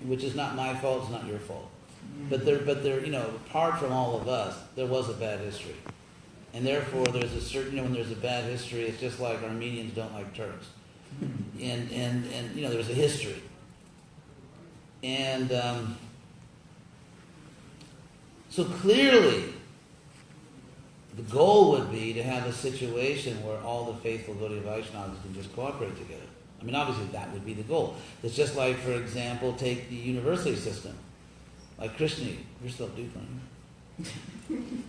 which is not my fault, it's not your fault. But there, apart from all of us, there was a bad history. And therefore there's a certain, when there's a bad history, it's just like Armenians don't like Turks. And there's a history. And so clearly, the goal would be to have a situation where all the faithful Gaudiya Vaishnavas can just cooperate together. I mean, obviously that would be the goal. It's just like, for example, take the university system. Like Krishna, you're still at Duke, aren't you?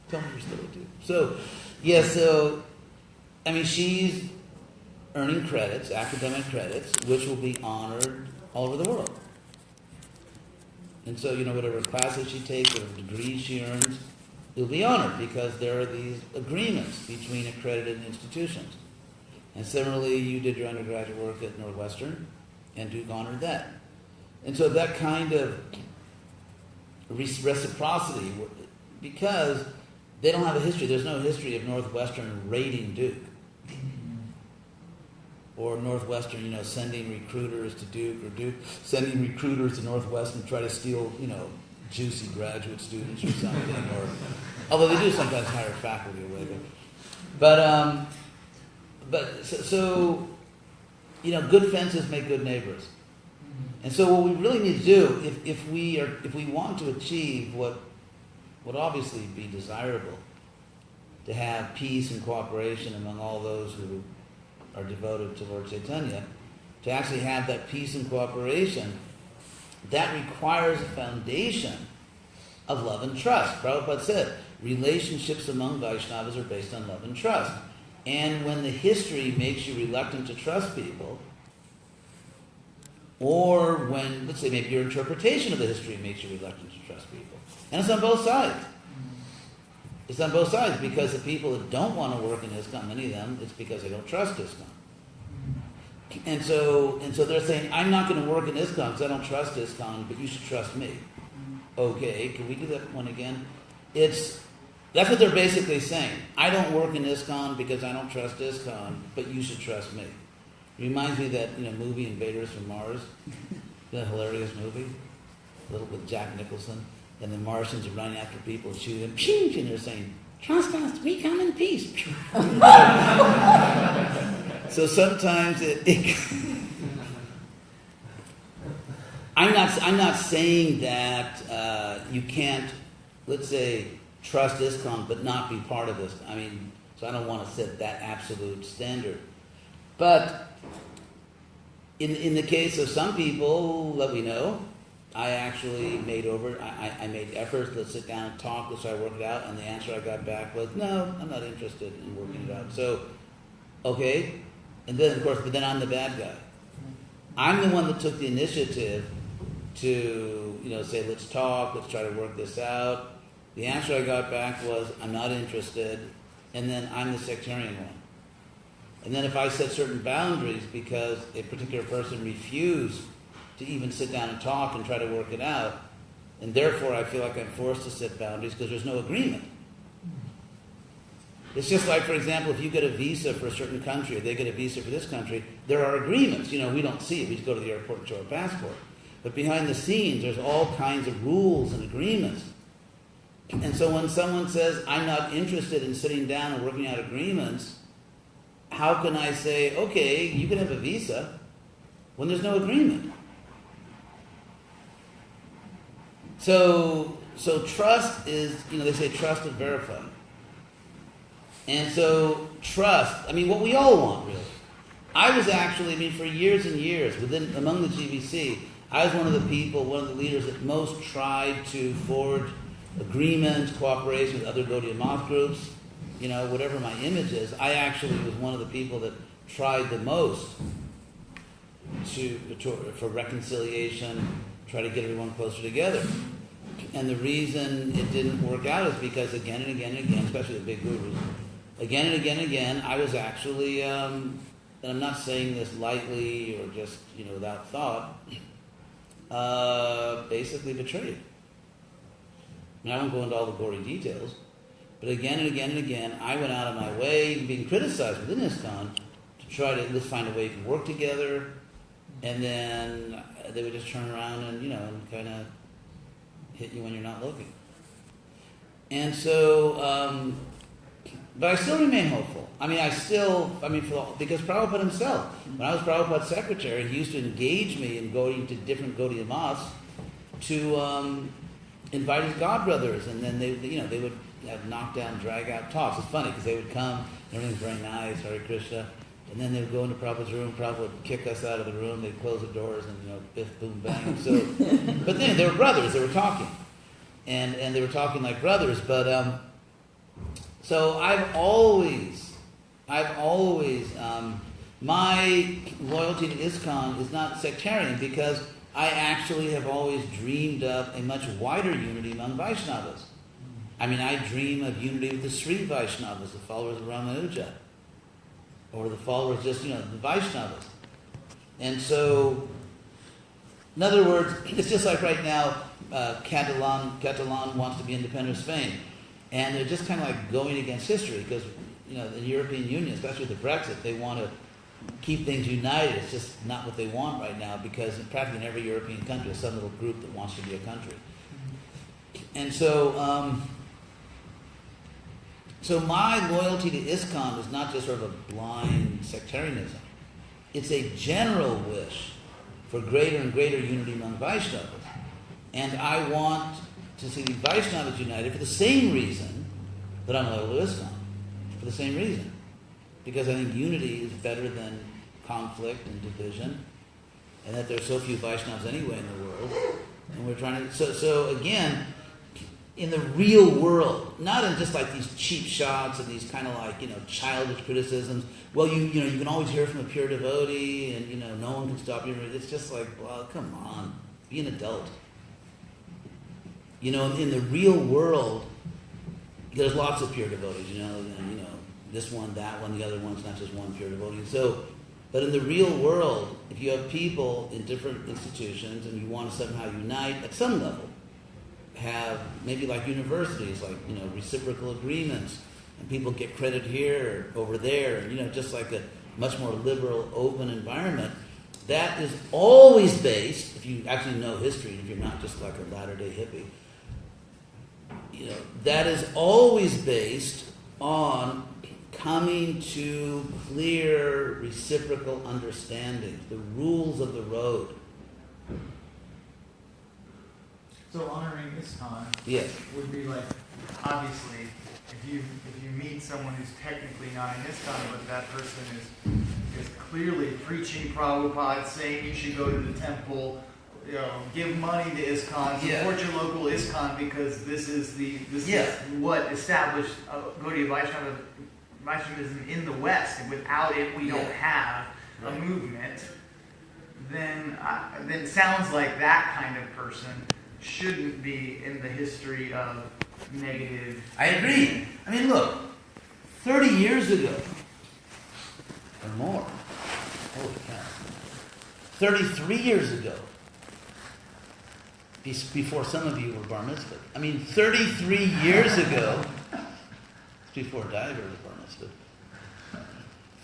Tell me you're still at Duke. She's earning credits, academic credits, which will be honored all over the world. And so, whatever classes she takes, whatever degrees she earns, it'll be honored because there are these agreements between accredited institutions. And similarly, you did your undergraduate work at Northwestern, and Duke honored that. And so that kind of reciprocity, because they don't have a history. There's no history of Northwestern raiding Duke. Or Northwestern, sending recruiters to Duke, or Duke sending recruiters to Northwestern to try to steal, juicy graduate students or something. Although they do sometimes hire faculty away. Good fences make good neighbors. And so what we really need to do, if we want to achieve what would obviously be desirable, to have peace and cooperation among all those who are devoted to Lord Chaitanya, to actually have that peace and cooperation, that requires a foundation of love and trust. Prabhupada said, relationships among Vaishnavas are based on love and trust. And when the history makes you reluctant to trust people, or when, let's say, maybe your interpretation of the history makes you reluctant to trust people. And it's on both sides. It's on both sides, because the people that don't want to work in ISKCON, many of them, it's because they don't trust ISKCON. And so they're saying, I'm not going to work in ISKCON because I don't trust ISKCON, but you should trust me. Okay, can we do that one again? That's what they're basically saying. I don't work in ISKCON because I don't trust ISKCON, but you should trust me. It reminds me of that movie Invaders from Mars, that hilarious movie, with Jack Nicholson, and the Martians are running after people, shooting them, and they're saying, trust us, we come in peace. So sometimes I'm not saying that you can't, let's say, trust ISKCON but not be part of this. I mean, so I don't want to set that absolute standard. But in the case of some people that we know, I actually made efforts to sit down and talk, let's try to work it out, and the answer I got back was, no, I'm not interested in working it out. So, okay, and then of course, but then I'm the bad guy. I'm the one that took the initiative to, say, let's talk, let's try to work this out. The answer I got back was, I'm not interested, and then I'm the sectarian one. And then if I set certain boundaries because a particular person refused to even sit down and talk and try to work it out, and therefore I feel like I'm forced to set boundaries because there's no agreement. It's just like, for example, if you get a visa for a certain country, or they get a visa for this country, there are agreements. We don't see it. We just go to the airport and show our passport. But behind the scenes, there's all kinds of rules and agreements. And so when someone says, I'm not interested in sitting down and working out agreements, how can I say, okay, you can have a visa when there's no agreement? So trust is, they say trust is verified. And so trust, what we all want, really. I was actually, for years and years, among the GBC, I was one of the leaders that most tried to forge agreements, cooperation with other Gaudiya Math groups, whatever my image is. I actually was one of the people that tried the most for reconciliation, try to get everyone closer together. And the reason it didn't work out is because again and again and again, especially the big gurus, again and again and again, I was actually, and I'm not saying this lightly or just, without thought, basically betrayed. I won't go into all the gory details, but again and again and again, I went out of my way, being criticized within ISKCON, to try to let's find a way to work together, and then they would just turn around and, and kind of hit you when you're not looking. And so, but I still remain hopeful. Because Prabhupada himself, when I was Prabhupada's secretary, he used to engage me in going to different Gaudiya Maths to invite his godbrothers, and then they would have knockdown, drag-out talks. It's funny because they would come, everything's very nice, Hare Krishna, and then they would go into Prabhupada's room. Prabhupada would kick us out of the room. They'd close the doors, and biff, boom, bang. So, but then they were brothers. They were talking, and they were talking like brothers. But so I've always, my loyalty to ISKCON is not sectarian because I actually have always dreamed of a much wider unity among Vaishnavas. I dream of unity with the Sri Vaishnavas, the followers of Ramanuja, or the followers just, the Vaishnavas. And so, in other words, it's just like right now, Catalan wants to be independent of Spain. And they're just kind of like going against history because, the European Union, especially with the Brexit, they want to keep things united. It's just not what they want right now because practically in every European country there's some little group that wants to be a country. And so, so my loyalty to ISKCON is not just sort of a blind sectarianism. It's a general wish for greater and greater unity among Vaishnavas. And I want to see the Vaishnavas united for the same reason that I'm loyal to ISKCON. For the same reason. Because I think unity is better than conflict and division, and that there are so few Vaishnavas anyway in the world, and we're trying to. So again, in the real world, not in just like these cheap shots and these kind of like childish criticisms. Well, you can always hear from a pure devotee, and no one can stop you. It's just like, well, come on, be an adult. In the real world, there's lots of pure devotees. This one, that one, the other one's not just one pure devotee. So, but in the real world, if you have people in different institutions and you want to somehow unite at some level, have maybe like universities, like reciprocal agreements, and people get credit here or over there, just like a much more liberal, open environment. That is always based, if you actually know history, if you're not just like a latter-day hippie, that is always based on coming to clear reciprocal understandings, the rules of the road. So honoring ISKCON Yes. would be like, obviously, if you meet someone who's technically not an ISKCON, but that person is clearly preaching Prabhupada, saying you should go to the temple, give money to ISKCON, support your local ISKCON because this is what established Gaudiya Vaishnavism in the West, and without it we don't have a movement. Then it sounds like that kind of person shouldn't be in the history of negative. I agree. I mean, look, 30 years ago, or more, holy cow, 33 years ago, before some of you were bar mitzvah. I mean, 33 years ago, before Diver was bar mitzvah.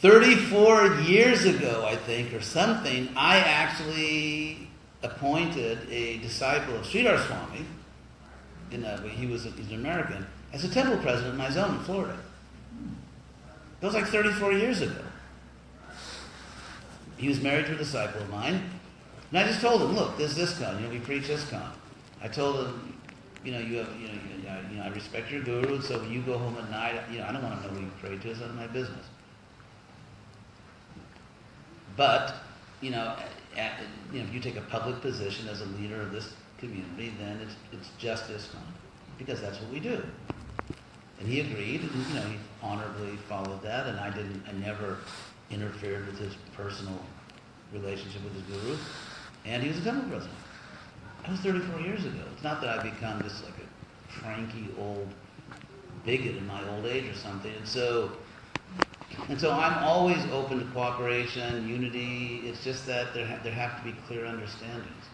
34 years ago, I think, or something, I actually appointed a disciple of Sridhar Swami, he's an American, as a temple president in my zone in Florida. That was like 34 years ago. He was married to a disciple of mine, and I just told him, look, this is ISKCON, we preach ISKCON. I told him, I respect your guru, so when you go home at night, I don't want to know who you pray to, it's none of my business. But, if you take a public position as a leader of this community, then it's just ISKCON, because that's what we do. And he agreed, and he honorably followed that, and I never interfered with his personal relationship with his guru, and he was a temple president. That was 34 years ago. It's not that I've become just like a cranky old bigot in my old age or something. And so I'm always open to cooperation, unity. It's just that there have to be clear understandings.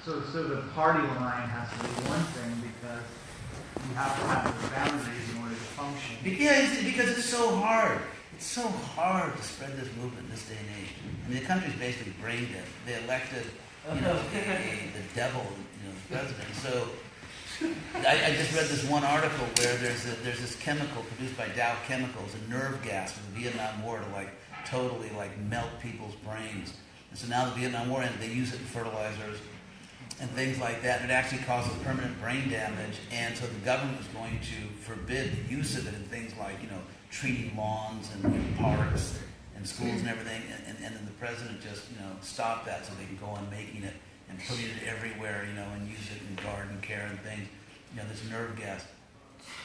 So the party line has to be one thing because you have to have those boundaries in order to function. Because it's so hard. It's so hard to spread this movement in this day and age. I mean, the country's basically brain dead. They elected, the devil, as president. So I just read this one article where there's this chemical produced by Dow Chemicals, a nerve gas for the Vietnam War to totally melt people's brains. And so now the Vietnam War ended, they use it in fertilizers and things like that. And it actually causes permanent brain damage. And so the government was going to forbid the use of it in things like, treating lawns and parks and schools and everything. And then the president just, stopped that so they can go on making it and putting it everywhere, and use it in garden care and things, this nerve gas.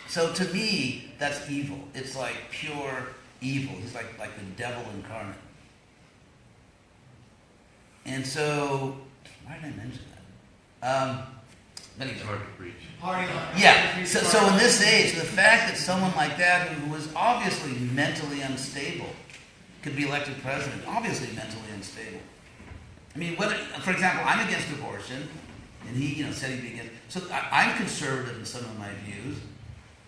So to me, that's evil. It's like pure evil. He's like the devil incarnate. And so, why did I mention that? It's hard to preach. Yeah. So in this age, the fact that someone like that, who was obviously mentally unstable, could be elected president, obviously mentally unstable. I mean, for example, I'm against abortion, and he, said he'd be against. So I'm conservative in some of my views,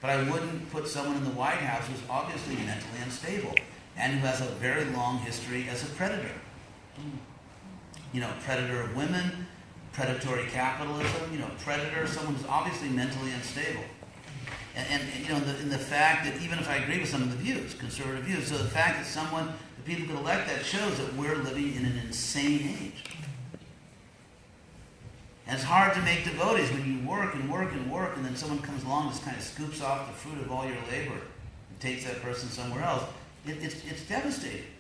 but I wouldn't put someone in the White House who's obviously mentally unstable and who has a very long history as a predator. Predator of women, predatory capitalism. Predator, someone who's obviously mentally unstable. And in the fact that even if I agree with some of the views, conservative views, so the fact that the people could elect that shows that we're living in an insane age. And it's hard to make devotees when you work and work and work, and then someone comes along and just kind of scoops off the fruit of all your labor and takes that person somewhere else. It's devastating.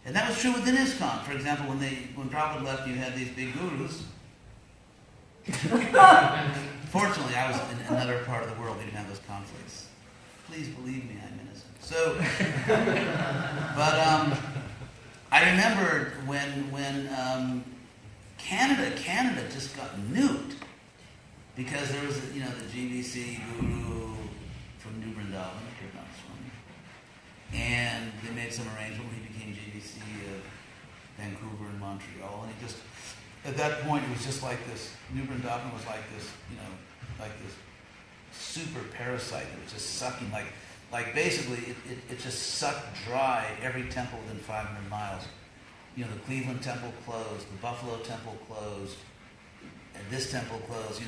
And that was true within ISKCON. For example, when Prabhupada left, you had these big gurus. Fortunately, I was in another part of the world. We didn't have those conflicts. Please believe me, I'm innocent. So, but I remember when Canada just got nuked because there was the GBC guru from New Vrindavan, H.D.Goswami, and they made some arrangement where he became GBC of Vancouver and Montreal, and he just. At that point, it was just like this. New Vrindavan was like this, like this super parasite that was just sucking, like basically it just sucked dry every temple within 500 miles. The Cleveland temple closed, the Buffalo temple closed, and this temple closed.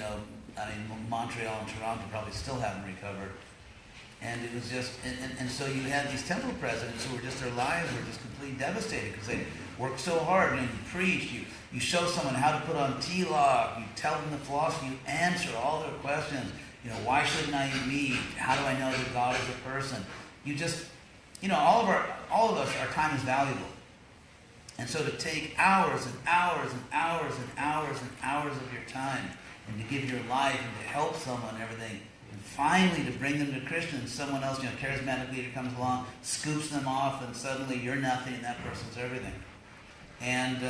Montreal and Toronto probably still haven't recovered. And it was just, and so you had these temple presidents who were just, their lives were just completely devastated because work so hard, you preach, you show someone how to put on tilak, you tell them the philosophy, you answer all their questions. Why shouldn't I eat meat? How do I know that God is a person? You just, all of us, our time is valuable. And so to take hours and hours and hours and hours and hours of your time and to give your life and to help someone and everything, and finally to bring them to Christians, someone else, charismatic leader comes along, scoops them off, and suddenly you're nothing and that person's everything. And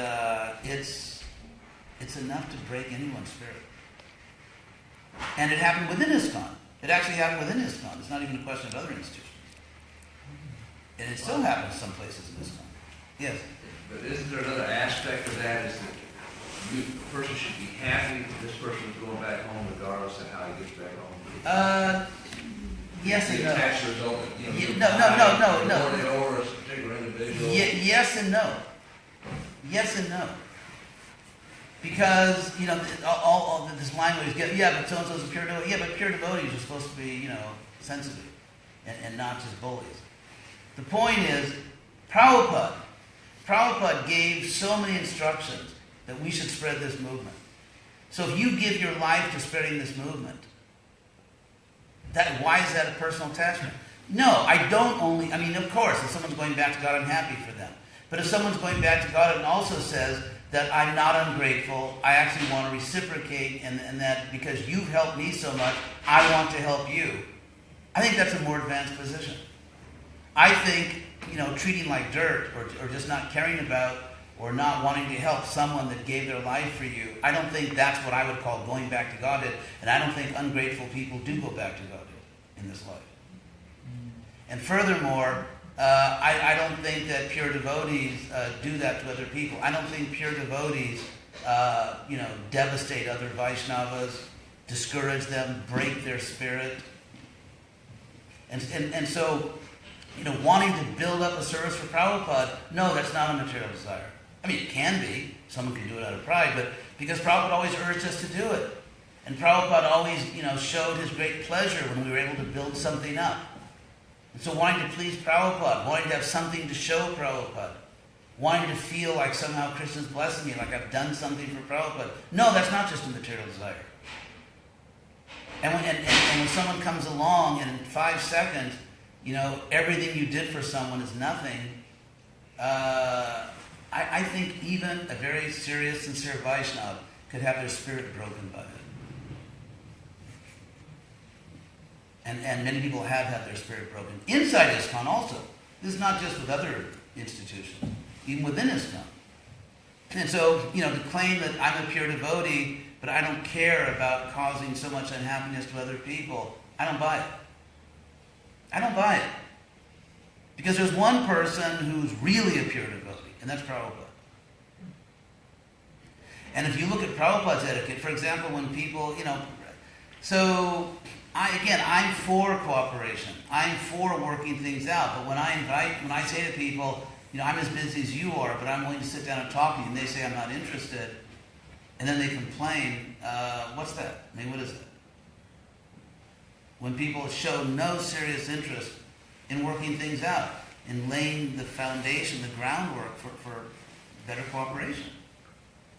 it's enough to break anyone's spirit. And it happened within ISKCON. It actually happened within ISKCON. It's not even a question of other institutions. And it still happens some places in ISKCON. Yes? But isn't there another aspect of that is that the person should be happy that this person is going back home regardless of how he gets back home? Yes and no. Tax result, No. Or a particular individual. Yes and no. Yes and no. Because, all this language, but so-and-so's a pure devotee. Yeah, but pure devotees are supposed to be, sensitive and not just bullies. The point is, Prabhupada gave so many instructions that we should spread this movement. So if you give your life to spreading this movement, why is that a personal attachment? No, of course, if someone's going back to God, I'm happy for them. But if someone's going back to God and also says that I'm not ungrateful, I actually want to reciprocate, and that because you've helped me so much, I want to help you, I think that's a more advanced position. I think, treating like dirt or just not caring about or not wanting to help someone that gave their life for you, I don't think that's what I would call going back to Godhead, and I don't think ungrateful people do go back to Godhead in this life. And furthermore, I don't think that pure devotees do that to other people. I don't think pure devotees, devastate other Vaishnavas, discourage them, break their spirit. And so, wanting to build up a service for Prabhupada, no, that's not a material desire. It can be. Someone can do it out of pride, but because Prabhupada always urged us to do it. And Prabhupada always, showed his great pleasure when we were able to build something up. And so wanting to please Prabhupada, wanting to have something to show Prabhupada, wanting to feel like somehow Krishna's blessing me, like I've done something for Prabhupada. No, that's not just a material desire. And when someone comes along and in 5 seconds, everything you did for someone is nothing, I think even a very serious, sincere Vaishnava could have their spirit broken by that. And many people have had their spirit broken. Inside ISKCON also. This is not just with other institutions, even within ISKCON. And so, to claim that I'm a pure devotee, but I don't care about causing so much unhappiness to other people, I don't buy it. I don't buy it. Because there's one person who's really a pure devotee, and that's Prabhupada. And if you look at Prabhupada's etiquette, for example, when people, I'm for cooperation. I'm for working things out. But when I say to people, I'm as busy as you are, but I'm willing to sit down and talk to you, and they say I'm not interested, and then they complain, what's that? What is it? When people show no serious interest in working things out, in laying the foundation, the groundwork for better cooperation.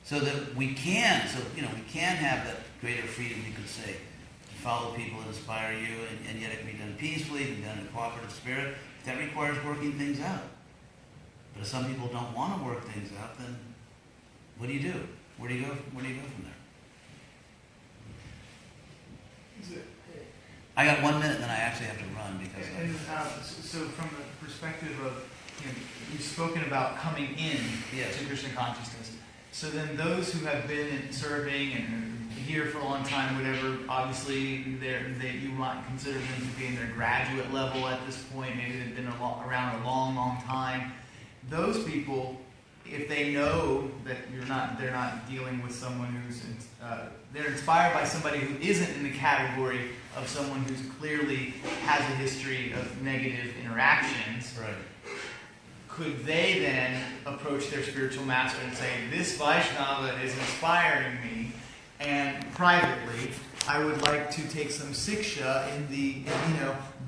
So that we can have that greater freedom, you could say, to follow people that inspire you, and yet it can be done peacefully, it can be done in a cooperative spirit. That requires working things out. But if some people don't want to work things out, then what do you do? Where do you go from there? I got 1 minute, and then I actually have to run because. So from the perspective of, you've spoken about coming in to Krishna consciousness. So then those who have been serving and here for a long time, whatever, obviously you might consider them to be in their graduate level at this point. Maybe they've been around a long, long time. Those people, if they know that they're not dealing with someone who's, they're inspired by somebody who isn't in the category of someone who's clearly has a history of negative interactions. Right. Could they then approach their spiritual master and say, this Vaishnava is inspiring me, and privately, I would like to take some siksha in the,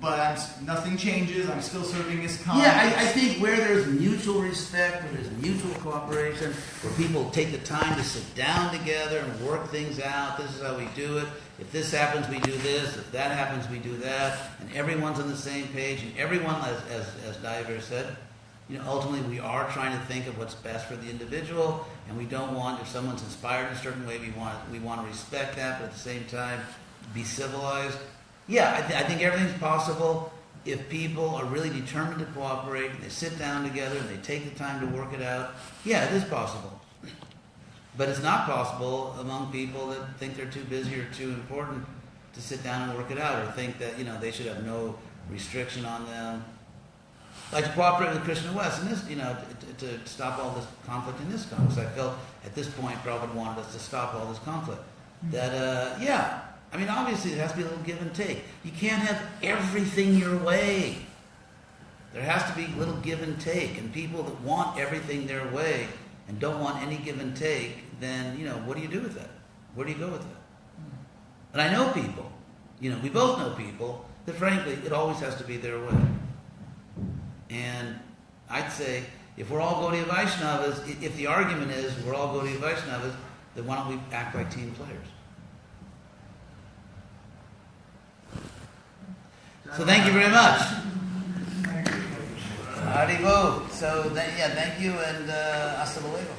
but nothing changes. I'm still serving this cause. Yeah, I think where there's mutual respect, where there's mutual cooperation, where people take the time to sit down together and work things out. This is how we do it. If this happens, we do this. If that happens, we do that. And everyone's on the same page. And everyone, as Diver said, ultimately we are trying to think of what's best for the individual. And we don't want, if someone's inspired in a certain way, we want to respect that, but at the same time, be civilized. Yeah, I think everything's possible if people are really determined to cooperate and they sit down together and they take the time to work it out. Yeah, it is possible. But it's not possible among people that think they're too busy or too important to sit down and work it out, or think that they should have no restriction on them. Like to cooperate with Krishna West in this, to stop all this conflict in this context. I felt at this point Prabhupada wanted us to stop all this conflict. That obviously there has to be a little give and take. You can't have everything your way. There has to be a little give and take. And people that want everything their way and don't want any give and take, then, what do you do with that? Where do you go with that? And I know people, we both know people that frankly, it always has to be their way. And I'd say, if we're all Gaudiya Vaishnavas, if the argument is we're all Gaudiya Vaishnavas, then why don't we act like team players? So thank you very much. Haribol. So thank you, and hasta luego.